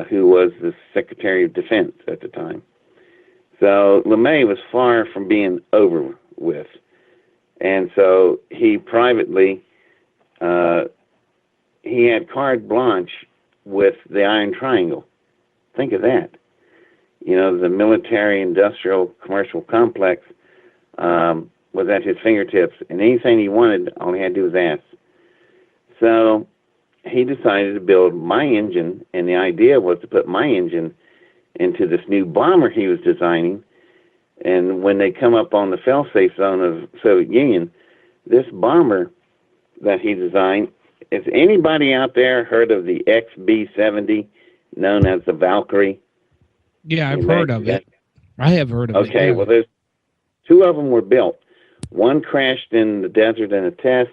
who was the Secretary of Defense at the time. So LeMay was far from being over with. And so he privately, he had carte blanche with the Iron Triangle. Think of that. You know, the military, industrial, commercial complex was at his fingertips, and anything he wanted, all he had to do was ask. So he decided to build my engine, and the idea was to put my engine into this new bomber he was designing. And when they come up on the fail-safe zone of the Soviet Union, this bomber that he designed, has anybody out there heard of the XB-70, known as the Valkyrie? Yeah, I've heard of it. I have heard of it. Okay, well, there's two of them were built. One crashed in the desert in a test.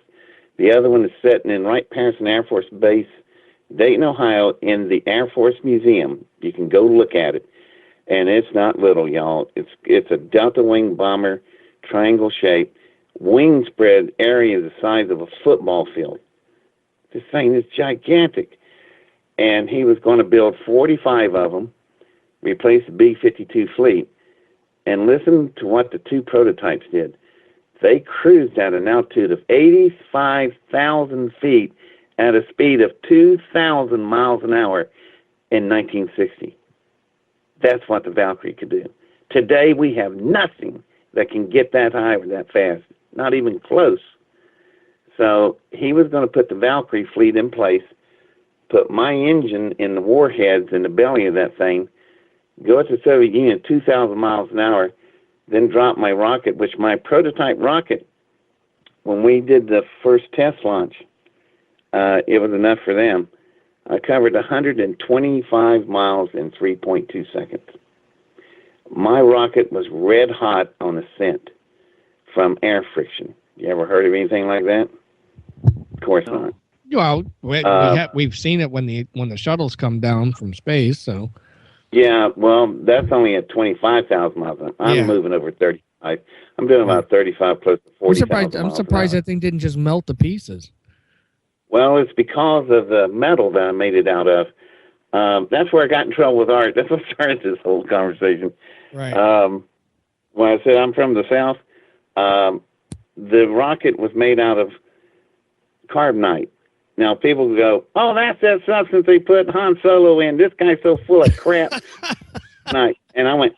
The other one is sitting in Wright Patterson Air Force Base, Dayton, Ohio, in the Air Force Museum. You can go look at it. And it's not little, y'all. It's a Delta Wing bomber triangle shape, wing spread area the size of a football field. This thing is gigantic. And he was going to build 45 of them, replace the B-52 fleet. And listen to what the two prototypes did. They cruised at an altitude of 85,000 feet at a speed of 2,000 miles an hour in 1960. That's what the Valkyrie could do. Today, we have nothing that can get that high or that fast, not even close. So he was going to put the Valkyrie fleet in place, put my engine in the warheads in the belly of that thing, go to the Soviet Union at 2,000 miles an hour, then drop my rocket, which my prototype rocket, when we did the first test launch, it was enough for them. I covered 125 miles in 3.2 seconds. My rocket was red hot on ascent from air friction. You ever heard of anything like that? Of course not. Well, we've seen it when the shuttles come down from space. So. Yeah, well, that's only at 25,000 miles an hour. I'm moving over 35. I'm doing about 35 close to 40,000 I'm surprised that thing didn't just melt to pieces. Well, it's because of the metal that I made it out of. That's where I got in trouble with Art. That's what started this whole conversation. Right. When I said I'm from the South, the rocket was made out of carbonite. Now, people go, oh, that's that substance they put Han Solo in. This guy's so full of crap. And I went,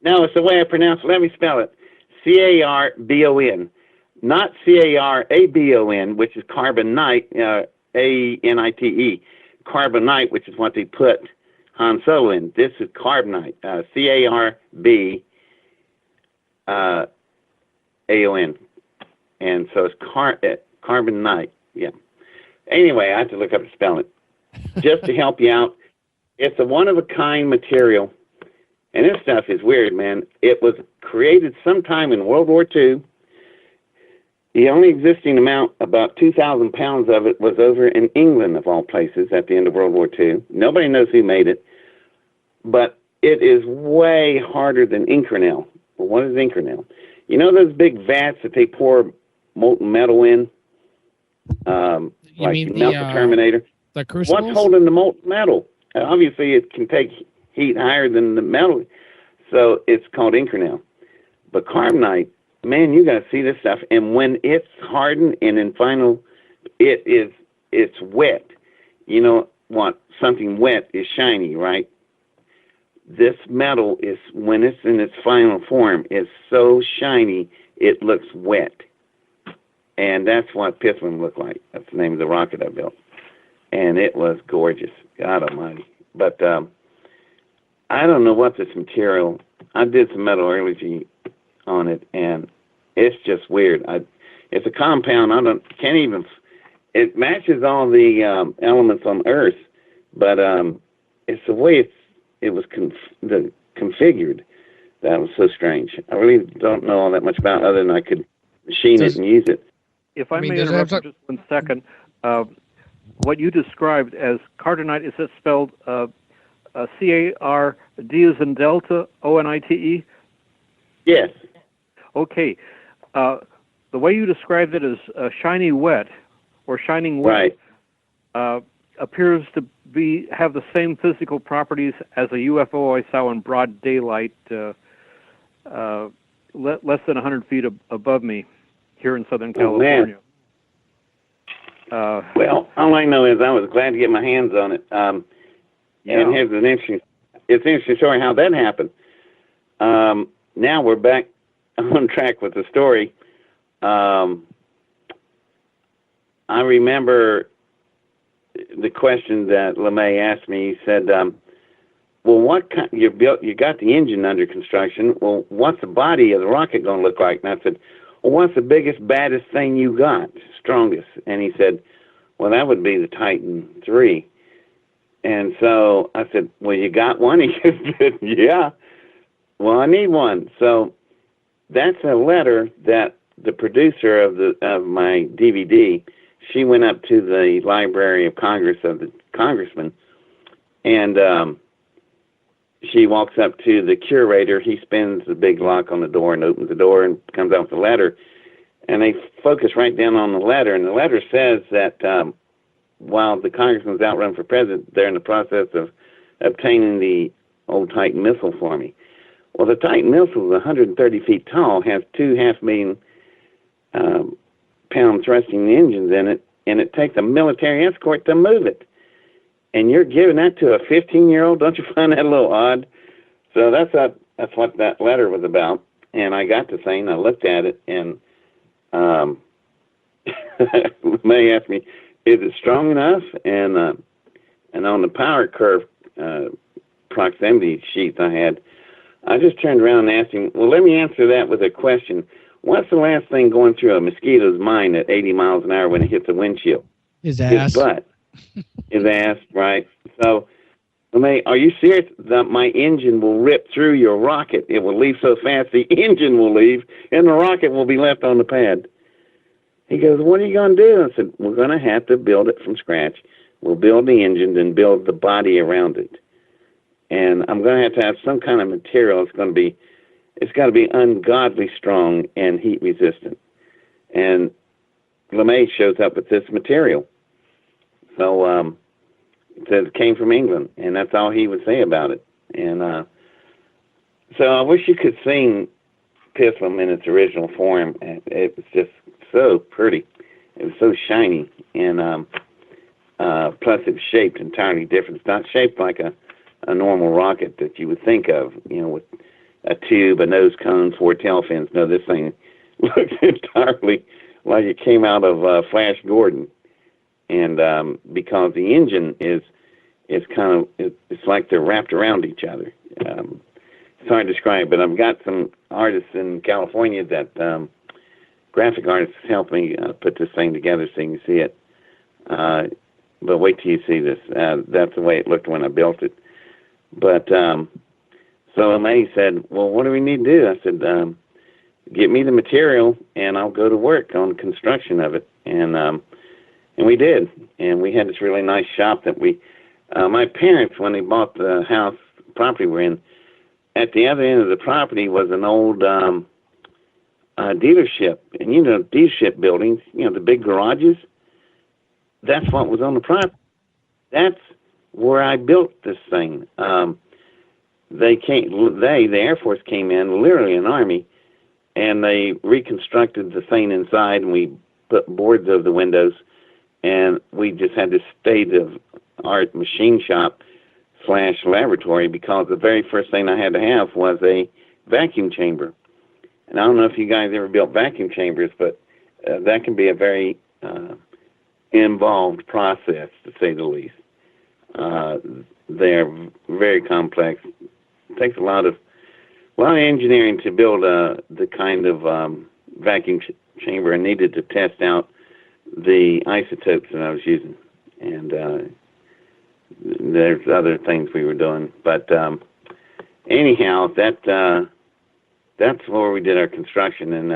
no, it's the way I pronounce it. Let me spell it. C-A-R-B-O-N. Not C-A-R-A-B-O-N, which is carbonite, A-N-I-T-E. Carbonite, which is what they put Han Solo in. This is carbonite, C-A-R-B-A-O-N. And so it's carbonite, yeah. Anyway, I have to look up the spelling. Just to help you out, it's a one-of-a-kind material. And this stuff is weird, man. It was created sometime in World War II. The only existing amount, about 2,000 pounds of it, was over in England, of all places, at the end of World War II. Nobody knows who made it. But it is way harder than Inconel. Well, what is Inconel? You know those big vats that they pour molten metal in? You like mean melt the Terminator? The crucibles? What's holding the molten metal? Obviously, it can take heat higher than the metal, so it's called Inconel. But carbonite, man, you got to see this stuff. And when it's hardened and in final, it's wet. You know what? Something wet is shiny, right? This metal is, when it's in its final form, is so shiny it looks wet. And that's what Pithman looked like. That's the name of the rocket I built. And it was gorgeous. God almighty. But I don't know what this material, I did some metallurgy on it, and it's just weird. It's a compound. It matches all the elements on Earth, but it's the way it was configured that was so strange. I really don't know all that much about it other than I could machine it and use it. If I may interrupt for just 1 second, what you described as carbonite, is it spelled C-A-R-D as in Delta, O-N-I-T-E? Yes. Okay. The way you described it as shiny wet or shining wet appears to have the same physical properties as a UFO I saw in broad daylight less than 100 feet above me here in Southern California. Well, all I know is I was glad to get my hands on it. And here's an interesting story how that happened. Now we're back on track with the story. I remember the question that LeMay asked me. He said, well, what kind, you got the engine under construction. Well, what's the body of the rocket going to look like? And I said, well, what's the biggest, baddest thing you got, strongest? And he said, well, that would be the Titan III. And so I said, well, you got one? He said, yeah. Well, I need one. So that's a letter that the producer of my DVD, she went up to the Library of Congress of the congressman, and she walks up to the curator. He spins the big lock on the door and opens the door and comes out with a letter. And they focus right down on the letter. And the letter says that while the congressman's out running for president, they're in the process of obtaining the old Titan missile for me. Well, the Titan missile is 130 feet tall, has 2 500,000-pound thrusting engines in it, and it takes a military escort to move it. And you're giving that to a 15-year-old? Don't you find that a little odd? So that's what that letter was about. And I got to saying, I looked at it, and May asked me, is it strong enough? And on the power curve proximity sheets I just turned around and asked him, well, let me answer that with a question. What's the last thing going through a mosquito's mind at 80 miles an hour when it hits a windshield? His ass. His butt. His ass, right. So, May, are you serious that my engine will rip through your rocket? It will leave so fast the engine will leave and the rocket will be left on the pad. He goes, what are you going to do? I said, we're going to have to build it from scratch. We'll build the engine and build the body around it. And I'm going to have some kind of material. It's got to be ungodly strong and heat resistant. And LeMay shows up with this material. So it says it came from England, and that's all he would say about it. And so I wish you could see Pislam in its original form. It was just so pretty. It was so shiny, and plus it was shaped entirely different. It's not shaped like a normal rocket that you would think of, with a tube, a nose cone, 4 tail fins. No, this thing looks entirely like it came out of Flash Gordon. And because the engine is kind of, it's like they're wrapped around each other. It's hard to describe, but I've got some artists in California that, graphic artists helped me put this thing together so you can see it. But wait till you see this. That's the way it looked when I built it. But so May said, well, what do we need to do? I said, get me the material, and I'll go to work on construction of it. And we did. And we had this really nice shop that my parents, when they bought the house, property we're in, at the other end of the property was an old dealership. And, dealership buildings, the big garages, that's what was on the property. That's where I built this thing. The Air Force came in, literally an army, and they reconstructed the thing inside, and we put boards over the windows, and we just had this state-of-art machine shop / laboratory, because the very first thing I had to have was a vacuum chamber. And I don't know if you guys ever built vacuum chambers, but that can be a very involved process, to say the least. They're very complex. It takes a lot of engineering to build the kind of vacuum chamber I needed to test out the isotopes that I was using. And there's other things we were doing. But anyhow, that's where we did our construction. And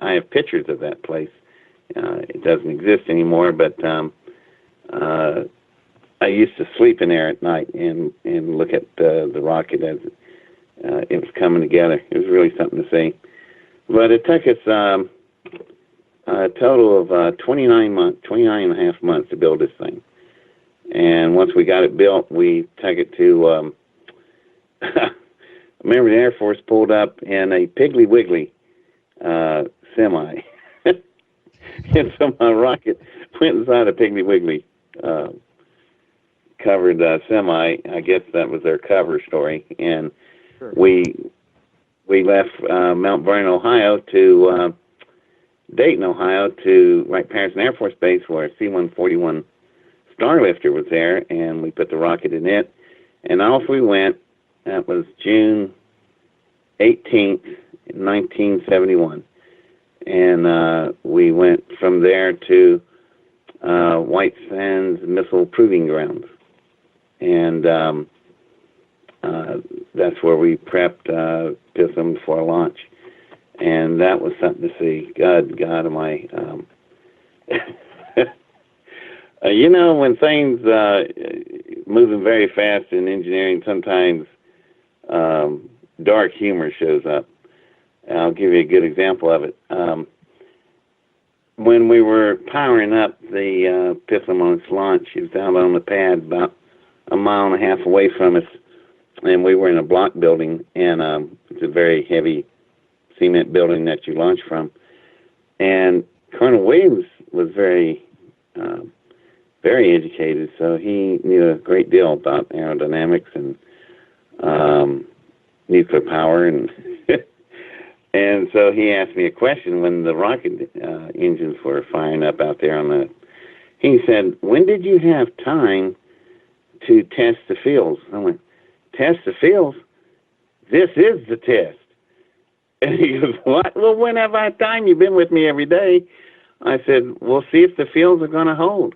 I have pictures of that place. It doesn't exist anymore, but I used to sleep in there at night and look at the rocket as it was coming together. It was really something to see. But it took us a total of 29 and a half months to build this thing. And once we got it built, we took it to, I remember the Air Force pulled up in a Piggly Wiggly semi. And so my rocket went inside a Piggly Wiggly covered semi. I guess that was their cover story. And sure. We left Mount Vernon, Ohio to Dayton, Ohio to Wright-Patterson Air Force Base, where C-141 Starlifter was there, and we put the rocket in it. And off we went. That was June 18th, 1971. And we went from there to White Sands Missile Proving Grounds. And that's where we prepped Pislam for launch. And that was something to see. God am I... when things moving very fast in engineering, sometimes dark humor shows up. I'll give you a good example of it. When we were powering up the Pittsburgh on its launch, it was out on the pad about a mile and a half away from us, and we were in a block building, and it's a very heavy cement building that you launch from. And Colonel Williams was very educated, so he knew a great deal about aerodynamics and nuclear power, and and so he asked me a question when the rocket engines were firing up out there on the. He said, "When did you have time to test the fields?" I went, "Test the fields? This is the test." And he goes, "What? Well, when have I time? You've been with me every day." I said, "We'll see if the fields are going to hold."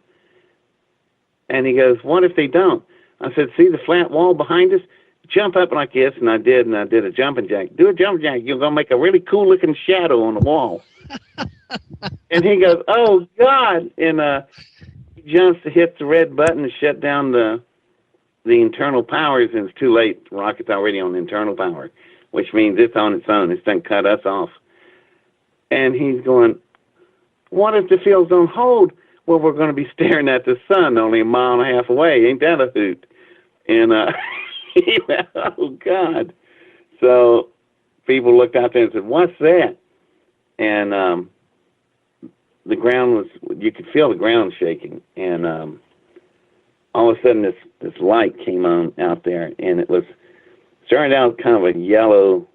And he goes, "What if they don't?" I said, "See the flat wall behind us? Jump up like this." And I did a jumping jack. Do a jumping jack. You're going to make a really cool looking shadow on the wall. And he goes, "Oh, God." And he jumps to hit the red button and shut down the internal powers, and it's too late. The rocket's already on internal power, which means it's on its own. It's done cut us off. And he's going, "What if the fields don't hold?" "Well, we're going to be staring at the sun only a mile and a half away. Ain't that a hoot?" And he went, "Oh, God." So people looked out there and said, "What's that?" And the ground was, you could feel the ground shaking. And all of a sudden this light came on out there, and it was, started out kind of a yellow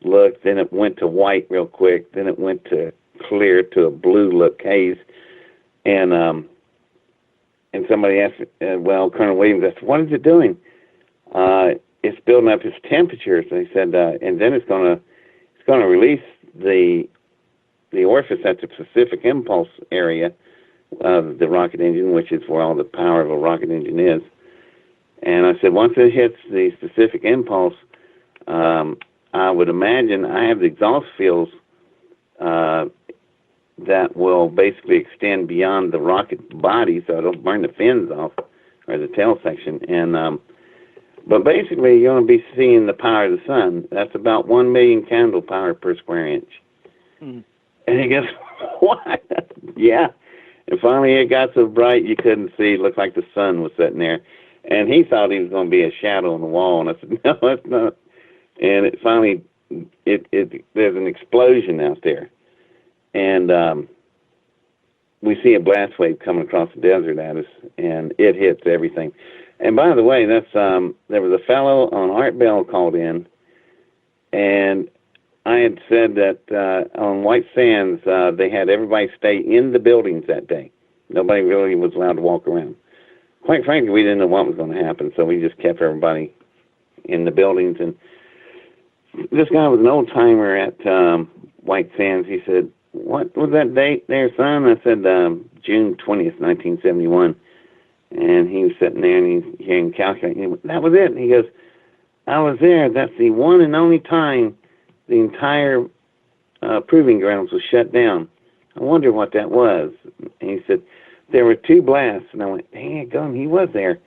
look, then it went to white real quick, then it went to clear to a blue look haze. And somebody asked, Colonel Williams asked, "What is it doing?" "It's building up its temperature." So he said, and then it's going to release the orifice at the specific impulse area of the rocket engine, which is where all the power of a rocket engine is. And I said, once it hits the specific impulse, I would imagine I have the exhaust fields that will basically extend beyond the rocket body, so it'll burn the fins off, or the tail section. And but basically, you're going to be seeing the power of the sun. That's about 1 million candle power per square inch. Mm. And he goes, "What?" Yeah. And finally, it got so bright you couldn't see. It looked like the sun was sitting there. And he thought he was going to be a shadow on the wall. And I said, "No, it's not." And it finally, there's an explosion out there. And we see a blast wave coming across the desert at us, and it hits everything. And by the way, that's there was a fellow on Art Bell called in, and I had said that on White Sands they had everybody stay in the buildings that day. Nobody really was allowed to walk around. Quite frankly, we didn't know what was going to happen, so we just kept everybody in the buildings. And this guy was an old timer at White Sands. He said, "What was that date there, son?" I said, June 20th, 1971. And he was sitting there and he's hearing calculating. He went, "That was it." And he goes, "I was there. That's the one and only time the entire proving grounds was shut down. I wonder what that was." And he said, "There were 2 blasts." And I went, "Dang, he was there."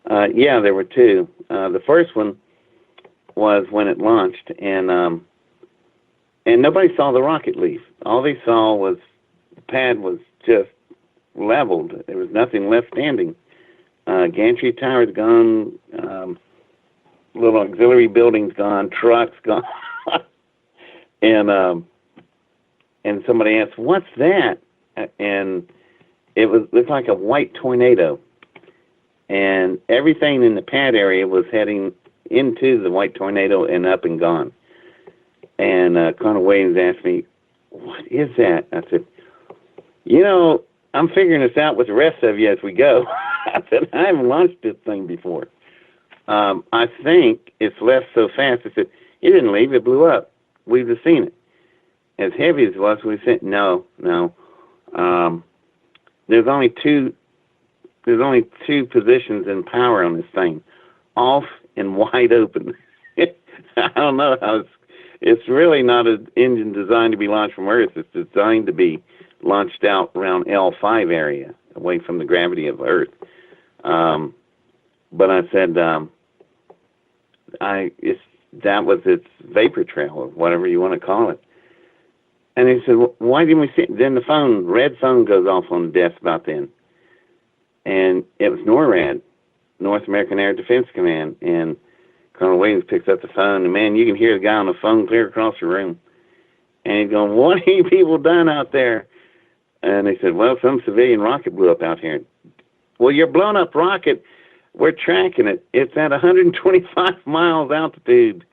Yeah, there were 2. The first one was when it launched, and nobody saw the rocket leave. All they saw was the pad was just leveled. There was nothing left standing. Gantry towers gone, little auxiliary buildings gone, trucks gone. And somebody asked, "What's that?" And it looked like a white tornado. And everything in the pad area was heading into the white tornado and up and gone. And Colonel Williams asked me, "What is that?" I said, "I'm figuring this out with the rest of you as we go." I said, "I haven't launched this thing before. I think it's left so fast." I said, "It didn't leave, it blew up. We've just seen it. As heavy as it was, we said, no. There's only two positions in power on this thing, off and wide open." I don't know how it's really not an engine designed to be launched from Earth. It's designed to be launched out around L5 area, away from the gravity of Earth. But I said, that was its vapor trail, or whatever you want to call it. And he said, well, why didn't we see it? Then the red phone goes off on the desk about then. And it was NORAD, North American Air Defense Command. And Colonel Williams picks up the phone, and man, you can hear the guy on the phone clear across the room. And he's going, what have you people done out there? And they said, well, some civilian rocket blew up out here. Well, your blown up rocket, we're tracking it. It's at 125 miles altitude.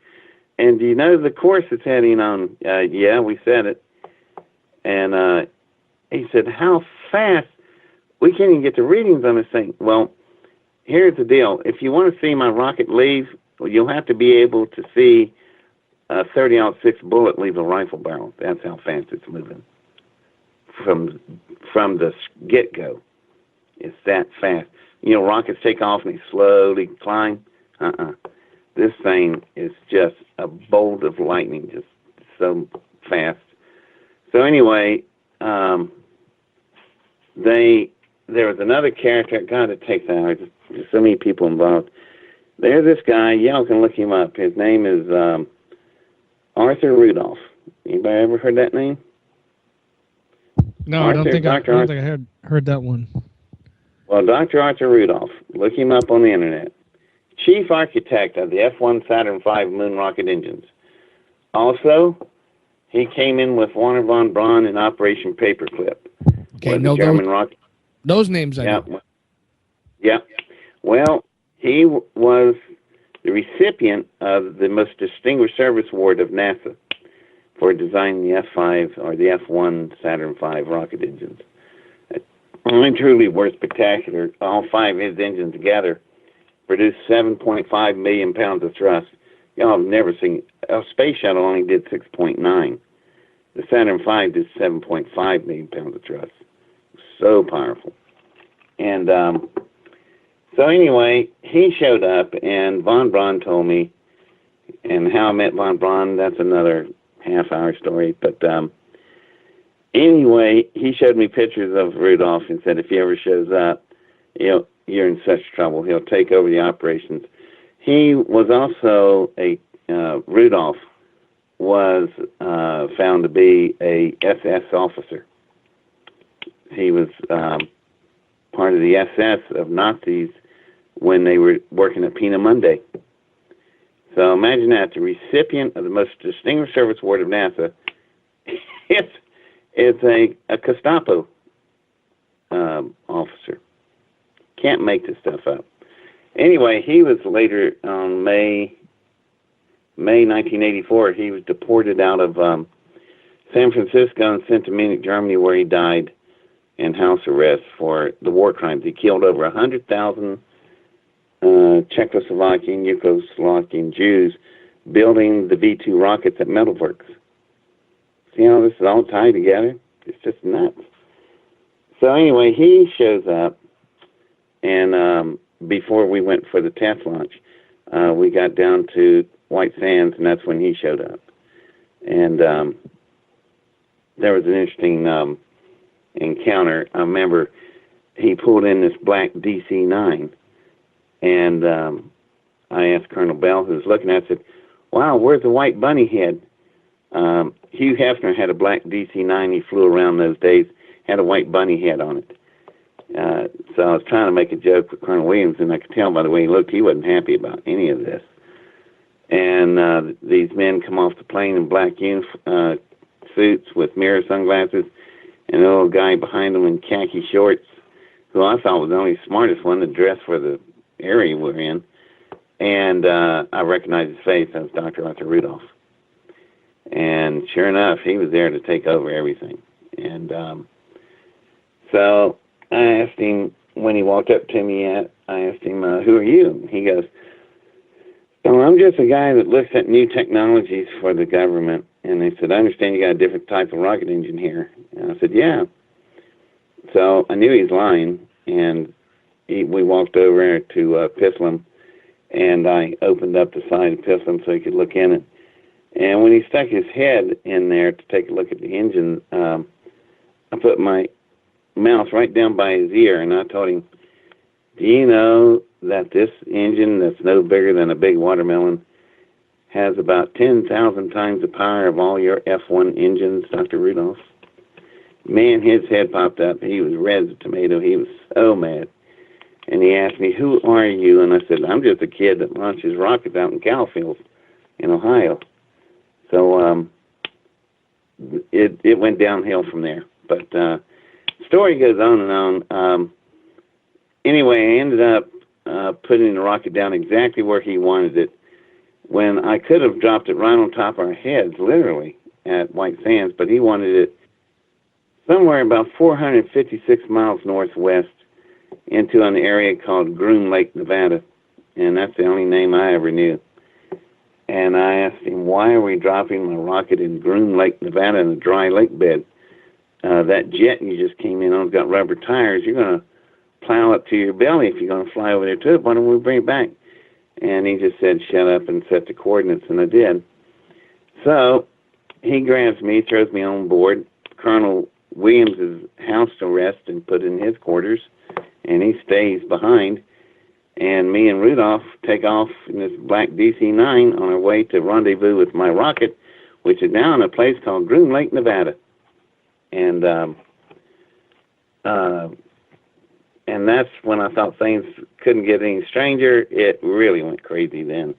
And do you know the course it's heading on? Yeah, we said it. And he said, how fast? We can't even get the readings on this thing. Well, here's the deal. If you want to see my rocket leave, you'll have to be able to see a 30-06 bullet leave a rifle barrel. That's how fast it's moving. From the get-go. It's that fast. You know, rockets take off and they slowly climb. This thing is just a bolt of lightning, just so fast. So anyway, there was another character. God, it takes hours. There's so many people involved. There's this guy. Y'all can look him up. His name is Arthur Rudolph. Anybody ever heard that name? No, I don't think I heard that one. Well, Dr. Arthur Rudolph, look him up on the internet. Chief architect of the F-1 Saturn V moon rocket engines. Also, he came in with Warner von Braun in Operation Paperclip. Okay, no, those names I know. Yeah. Well, he was the recipient of the most distinguished service award of NASA for designing the F-5 or the F-1 Saturn V rocket engines. Truly were spectacular. All five of his engines together produced 7.5 million pounds of thrust. Y'all have never seen a space shuttle only did 6.9. The Saturn V did 7.5 million pounds of thrust. So powerful. And so anyway, he showed up, and von Braun told me, and how I met von Braun, that's another half-hour story. But anyway, he showed me pictures of Rudolph and said if he ever shows up, you're in such trouble. He'll take over the operations. He was also Rudolph was found to be a SS officer. He was part of the SS of Nazis when they were working at Pina Monday. So imagine that, the recipient of the most distinguished service award of NASA, it's a Gestapo officer. Can't make this stuff up. Anyway, he was later on May 1984. He was deported out of San Francisco and sent to Munich, Germany, where he died in house arrest for the war crimes. He killed over 100,000 Czechoslovakian, Yugoslavian Jews building the V-2 rockets at Metalworks. See how this is all tied together? It's just nuts. So anyway, he shows up, and before we went for the test launch, we got down to White Sands, and that's when he showed up. And there was an interesting encounter. I remember he pulled in this black DC-9, and I asked Colonel Bell, who was looking at it, I said, wow, where's the white bunny head? Hugh Hefner had a black DC-9 he flew around those days, had a white bunny head on it. So I was trying to make a joke with Colonel Williams, and I could tell by the way he looked, he wasn't happy about any of this. And these men come off the plane in black suits with mirror sunglasses, and a little guy behind them in khaki shorts, who I thought was the only smartest one to dress for the area we're in. And I recognized his face. That was Dr. Arthur Rudolph. And sure enough, he was there to take over everything. And so I asked him, when he walked up to me, I asked him, who are you? He goes, well, I'm just a guy that looks at new technologies for the government. And they said, I understand you got a different type of rocket engine here. And I said, yeah. So I knew he was lying, and we walked over to Pislam, and I opened up the side of Pislam so he could look in it. And when he stuck his head in there to take a look at the engine, I put my mouth right down by his ear, and I told him, do you know that this engine that's no bigger than a big watermelon has about 10,000 times the power of all your F1 engines, Dr. Rudolph. Man, his head popped up. He was red as a tomato. He was so mad. And he asked me, who are you? And I said, I'm just a kid that launches rockets out in Cowfield in Ohio. So it went downhill from there. But story goes on and on. Anyway, I ended up putting the rocket down exactly where he wanted it, when I could have dropped it right on top of our heads, literally, at White Sands, but he wanted it somewhere about 456 miles northwest into an area called Groom Lake, Nevada, and that's the only name I ever knew. And I asked him, why are we dropping my rocket in Groom Lake, Nevada, in a dry lake bed? That jet you just came in on has got rubber tires. You're going to plow up to your belly if you're going to fly over there to it. Why don't we bring it back? And he just said, shut up and set the coordinates, and I did. So he grabs me, throws me on board. Colonel Williams is house arrest and put in his quarters, and he stays behind. And me and Rudolph take off in this black DC-9 on our way to rendezvous with my rocket, which is now in a place called Groom Lake, Nevada. And that's when I thought things couldn't get any stranger. It really went crazy then.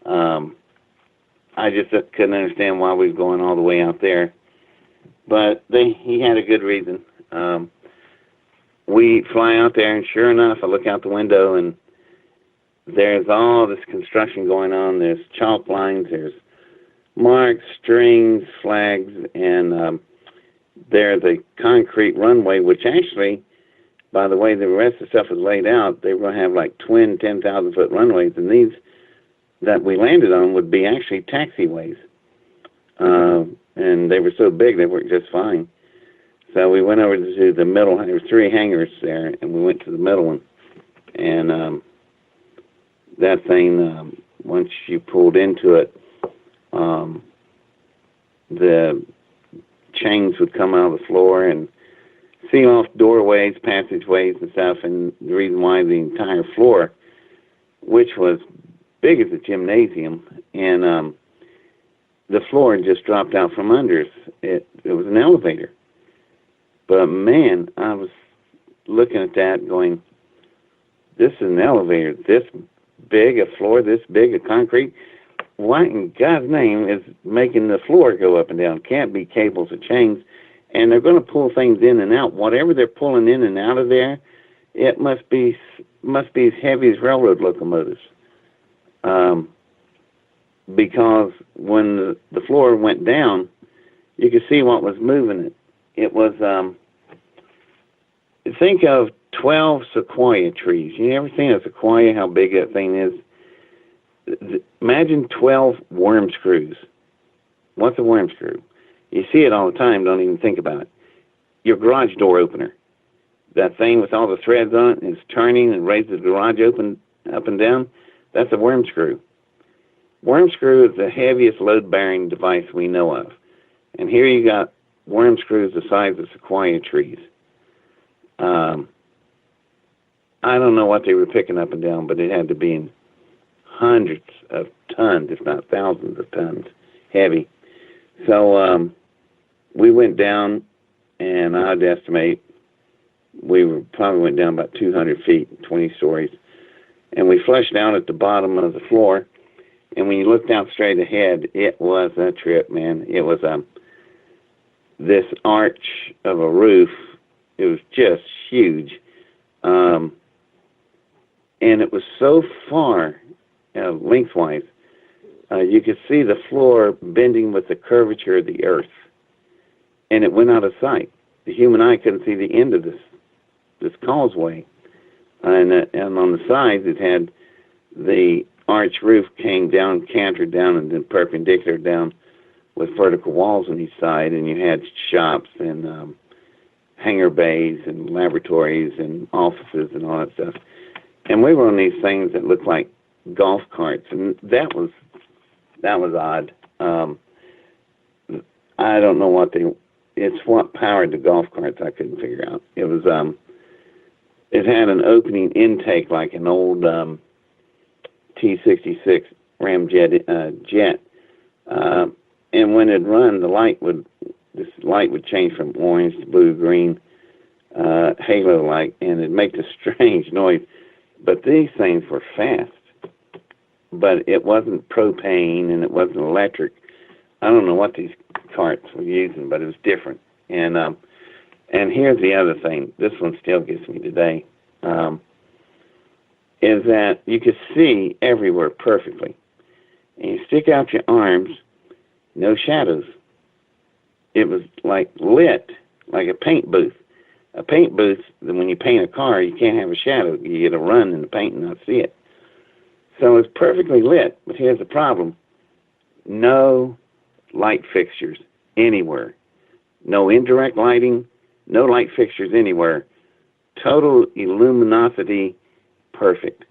I just couldn't understand why we were going all the way out there. But he had a good reason. We fly out there, and sure enough, I look out the window, and there's all this construction going on. There's chalk lines, there's marks, strings, flags, and there's a concrete runway, which actually, by the way the rest of the stuff was laid out, they were going to have like twin 10,000-foot runways, and these that we landed on would be actually taxiways. And they were so big, they worked just fine. So we went over to the middle. There were 3 hangars there, and we went to the middle one. And that thing, once you pulled into it, the chains would come out of the floor and seal off doorways, passageways, and stuff. And the reason why the entire floor, which was big as a gymnasium, and the floor just dropped out from under us. It was an elevator. But man, I was looking at that going, this is an elevator this big, a floor this big, a concrete. What in God's name is making the floor go up and down? Can't be cables or chains. And they're going to pull things in and out. Whatever they're pulling in and out of there, it must be as heavy as railroad locomotives. Because when the floor went down, you could see what was moving it. It was, think of 12 sequoia trees. You ever seen a sequoia, how big that thing is? Imagine 12 worm screws. What's a worm screw? You see it all the time, don't even think about it. Your garage door opener. That thing with all the threads on it is turning and raises the garage open up and down. That's a worm screw. Worm screw is the heaviest load-bearing device we know of. And here you got worm screws the size of sequoia trees. I don't know what they were picking up and down, but it had to be in hundreds of tons, if not thousands of tons, heavy. So we went down, and I'd estimate probably went down about 200 feet, 20 stories. And we flushed out at the bottom of the floor, and when you looked out straight ahead, it was a trip, man. It was this arch of a roof. It was just huge. And it was so far lengthwise, you could see the floor bending with the curvature of the earth. And it went out of sight. The human eye couldn't see the end of this causeway. And on the sides, it had the arch roof came down, cantered down, and then perpendicular down with vertical walls on each side. And you had shops and hangar bays and laboratories and offices and all that stuff. And we were on these things that looked like golf carts, and that was odd. I don't know it's what powered the golf carts. I couldn't figure out. It was it had an opening intake like an old T-66 ramjet jet. And when it'd run, this light would change from orange to blue, green, halo light, and it'd make this strange noise. But these things were fast. But it wasn't propane and it wasn't electric. I don't know what these carts were using, but it was different. And here's the other thing. This one still gets me today. Is that you could see everywhere perfectly. And you stick out your arms, no shadows. It was like lit, like a paint booth. A paint booth, when you paint a car, you can't have a shadow. You get to run in the paint and not see it. So it's perfectly lit, but here's the problem. No light fixtures anywhere. No indirect lighting, no light fixtures anywhere. Total luminosity, perfect.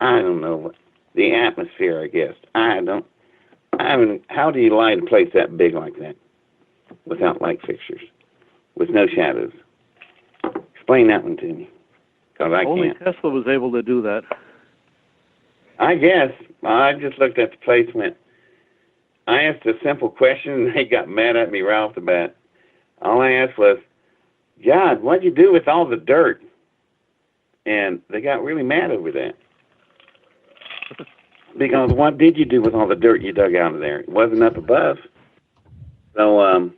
I don't know what, the atmosphere, I guess. How do you light a place that big like that without light fixtures, with no shadows? Explain that one to me, because I Only can't. Tesla was able to do that. I guess. I just looked at the place and went, I asked a simple question, and they got mad at me right off the bat. All I asked was, God, what'd you do with all the dirt? And they got really mad over that. Because what did you do with all the dirt you dug out of there? It wasn't up above. So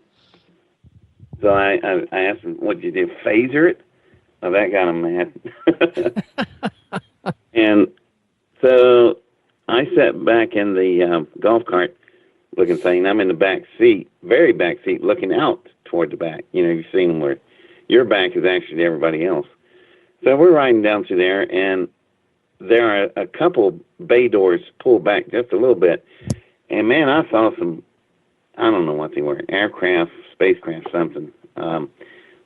I asked them, what did you do, phaser it? Oh, that got them mad. And so I sat back in the golf cart looking thing. I'm in the back seat, very back seat, looking out toward the back. You know, you've seen them where your back is actually to everybody else. So we're riding down through there, and there are a couple bay doors pulled back just a little bit. And, man, I saw some, I don't know what they were, aircraft, spacecraft, something.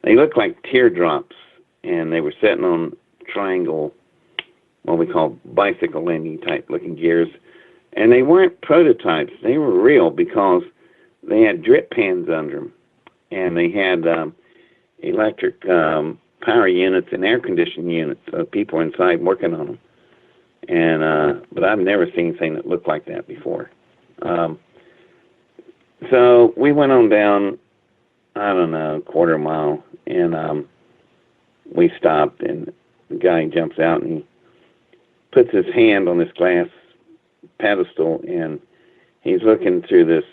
They looked like teardrops, and they were sitting on triangle, what we call bicycle landing type looking gears. And they weren't prototypes. They were real because they had drip pans under them. And they had electric power units and air conditioning units. So people were inside working on them. And but I've never seen anything that looked like that before. So we went on down, I don't know, a quarter mile, and we stopped, and the guy jumps out and he puts his hand on this glass pedestal, and he's looking through this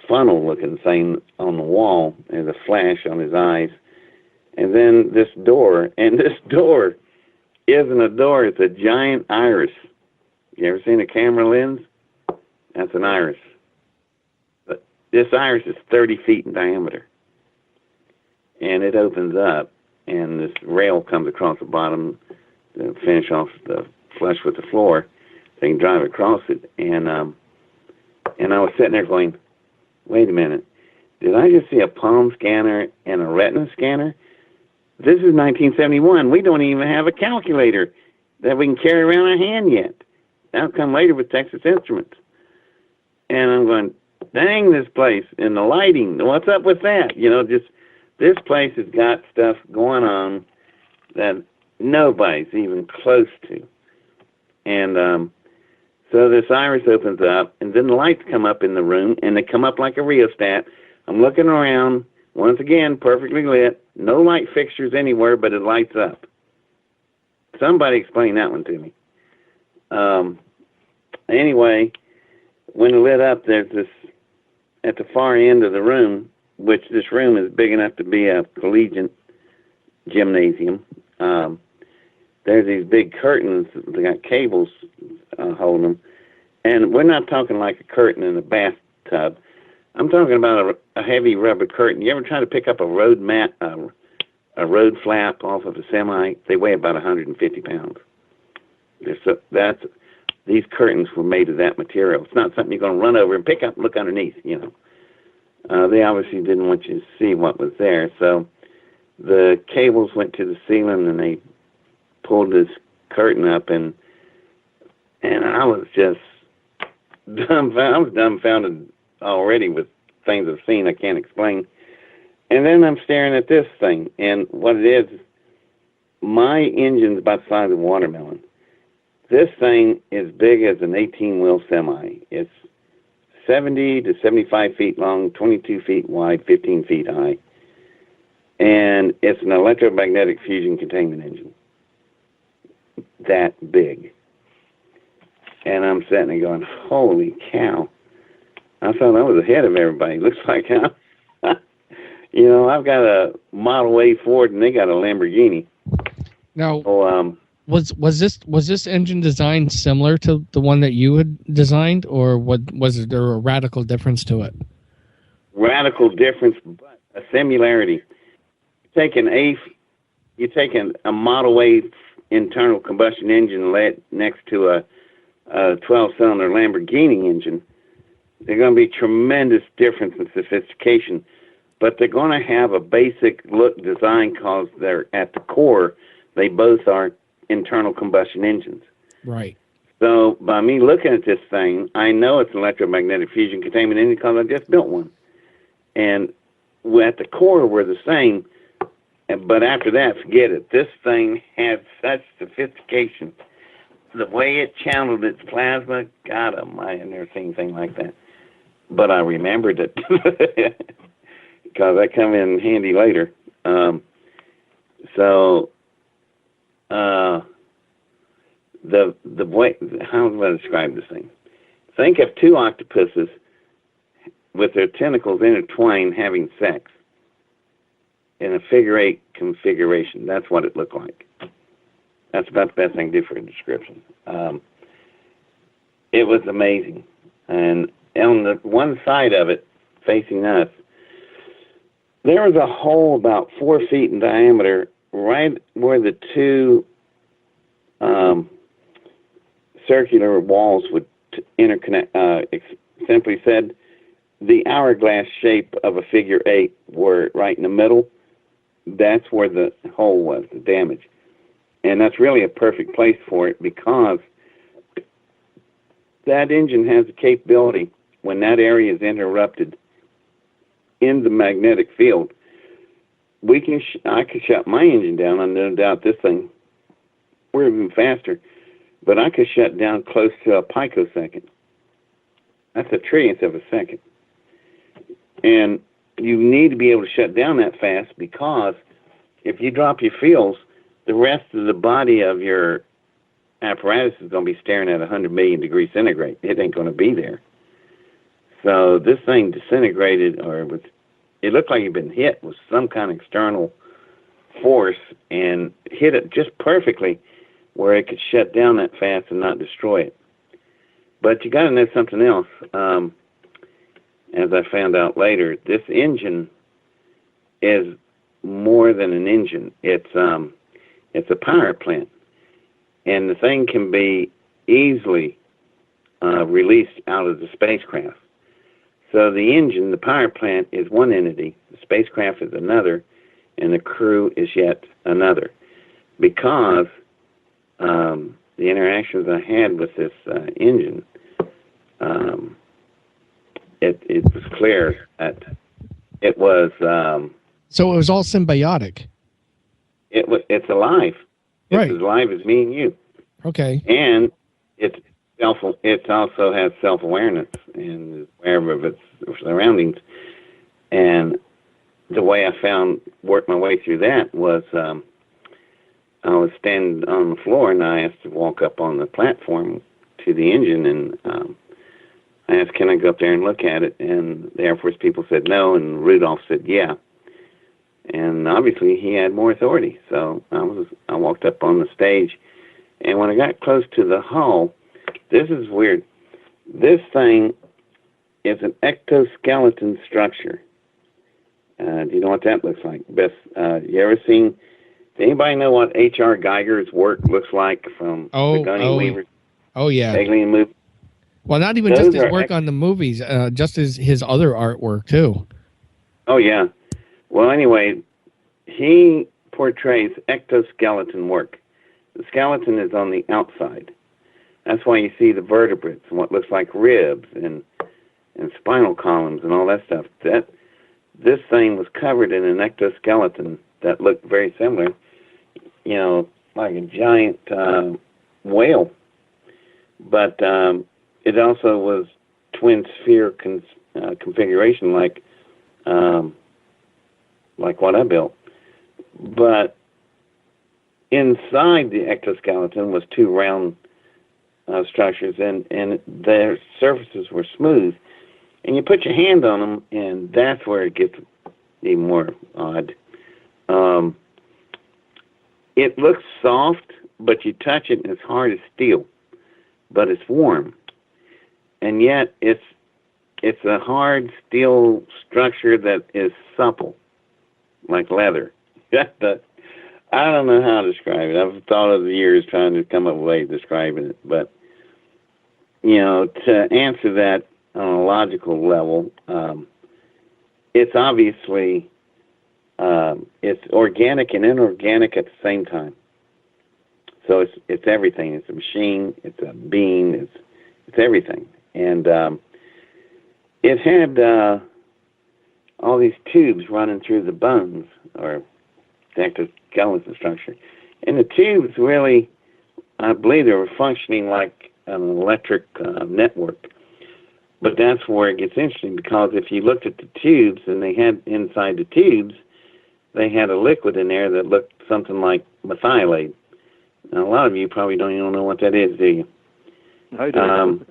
funnel-looking thing on the wall. There's a flash on his eyes, and then this door, and this door isn't a door, it's a giant iris. You ever seen a camera lens? That's an iris. But this iris is 30 feet in diameter. And it opens up, and this rail comes across the bottom to finish off the flush with the floor. So you can drive across it. And I was sitting there going, wait a minute. Did I just see a palm scanner and a retina scanner? This is 1971. We don't even have a calculator that we can carry around our hand yet. That'll come later with Texas Instruments. And I'm going, dang, this place. And the lighting, what's up with that? You know, just this place has got stuff going on that nobody's even close to. And so this iris opens up, and then the lights come up in the room, and they come up like a rheostat. I'm looking around, once again, perfectly lit. No light fixtures anywhere, but it lights up. Somebody explain that one to me. Anyway, when it lit up, there's this, at the far end of the room, which this room is big enough to be a collegiate gymnasium. There's these big curtains. They got cables holding them. And we're not talking like a curtain in a bathtub. I'm talking about a heavy rubber curtain. You ever try to pick up a road mat, a road flap off of a semi? They weigh about 150 pounds. These curtains were made of that material. It's not something you're going to run over and pick up and look underneath, you know. They obviously didn't want you to see what was there. So the cables went to the ceiling, and they pulled this curtain up, and I was just dumbfounded. I was dumbfounded already with things I've seen I can't explain. And then I'm staring at this thing, and what it is, my engine's about the size of a watermelon. this thing is big as an 18-wheel semi. It's 70 to 75 feet long, 22 feet wide, 15 feet high. And it's an electromagnetic fusion containment engine. That big. And I'm sitting there going, holy cow. I thought I was ahead of everybody. Looks like, huh? You know, I've got a Model A Ford and they got a Lamborghini. Now, So, was this engine design similar to the one that you had designed, or was there a radical difference to it? Radical difference, but a similarity. You take a Model A internal combustion engine led next to a 12-cylinder Lamborghini engine. They're going to be tremendous difference in sophistication, but they're going to have a basic look design because they're at the core. They both are internal combustion engines. Right. So by me looking at this thing, I know it's an electromagnetic fusion containment engine because I just built one. And at the core, we're the same. But after that, forget it. This thing had such sophistication. The way it channeled its plasma, God almighty, I've never seen anything like that. But I remembered it because that come in handy later. The way, how do I describe this thing? Think of two octopuses with their tentacles intertwined having sex in a figure-8 configuration. That's what it looked like. That's about the best I can do for a description. It was amazing. And on the one side of it, facing us, there was a hole about 4 feet in diameter right where the two circular walls would interconnect. Simply said, the hourglass shape of a figure 8 were right in the middle. That's where the hole was, the damage. And that's really a perfect place for it because that engine has the capability, when that area is interrupted in the magnetic field, I could shut my engine down. I no doubt this thing, we're even faster, but I could shut down close to a picosecond. That's a trillionth of a second. And you need to be able to shut down that fast because if you drop your fields, the rest of the body of your apparatus is going to be staring at 100 million degrees centigrade. It ain't going to be there. So this thing disintegrated, it looked like it had been hit with some kind of external force and hit it just perfectly where it could shut down that fast and not destroy it. But you got to know something else. As I found out later, this engine is more than an engine. It's a power plant, and the thing can be easily released out of the spacecraft. So the engine, the power plant, is one entity, the spacecraft is another, and the crew is yet another. Because the interactions I had with this engine, it was clear that it was... so it was all symbiotic. It's alive. It's right. As alive as me and you. Okay. And it also has self-awareness and is aware of its surroundings. And the way I worked my way through that was I was standing on the floor and I asked to walk up on the platform to the engine and I asked, can I go up there and look at it? And the Air Force people said no, and Rudolph said yeah. And obviously he had more authority. So I walked up on the stage, and when I got close to the hull, this is weird. This thing is an ectoskeleton structure. Do you know what that looks like? You ever seen? Does anybody know what H.R. Geiger's work looks like from the Gunny Weavers? Oh yeah. Alien movie. Well, not even just his work on the movies, just his other artwork too. Oh yeah. Well, anyway, he portrays ectoskeleton work. The skeleton is on the outside. That's why you see the vertebrates and what looks like ribs and spinal columns and all that stuff. This thing was covered in an ectoskeleton that looked very similar, like a giant whale. but it also was twin sphere configuration, like what I built. But inside the exoskeleton was two round structures, and their surfaces were smooth. And you put your hand on them, and that's where it gets even more odd. It looks soft, but you touch it, and it's hard as steel. But it's warm. And yet it's a hard steel structure that is supple, like leather. I don't know how to describe it. I've thought of the years trying to come up with a way of describing it. But, to answer that on a logical level, it's obviously it's organic and inorganic at the same time. So it's everything. It's a machine. It's a being. It's everything. And it had all these tubes running through the bones, or the exoskeleton structure. And the tubes really, I believe they were functioning like an electric network. But that's where it gets interesting, because if you looked at the tubes, and they had inside the tubes, they had a liquid in there that looked something like methylate. Now, a lot of you probably don't even know what that is, do you? I do.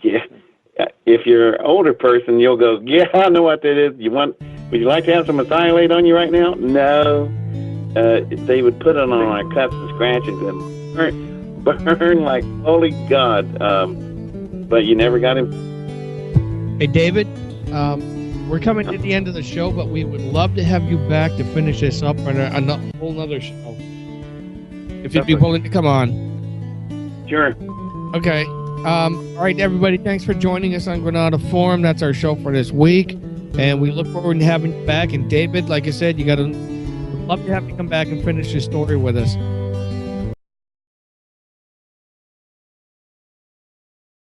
Yeah. If you're an older person, you'll go, yeah, I know what that is. Would you like to have some methylate on you right now? No. They would put it on our cuts and scratches and burn like holy God. But you never got him. Hey, David, we're coming to the end of the show, but we would love to have you back to finish this up on a whole nother show. If you'd be willing to come on. Sure. Okay. All right, everybody, thanks for joining us on Granada Forum. That's our show for this week, and we look forward to having you back. And David, like I said, we'd love to have you come back and finish your story with us.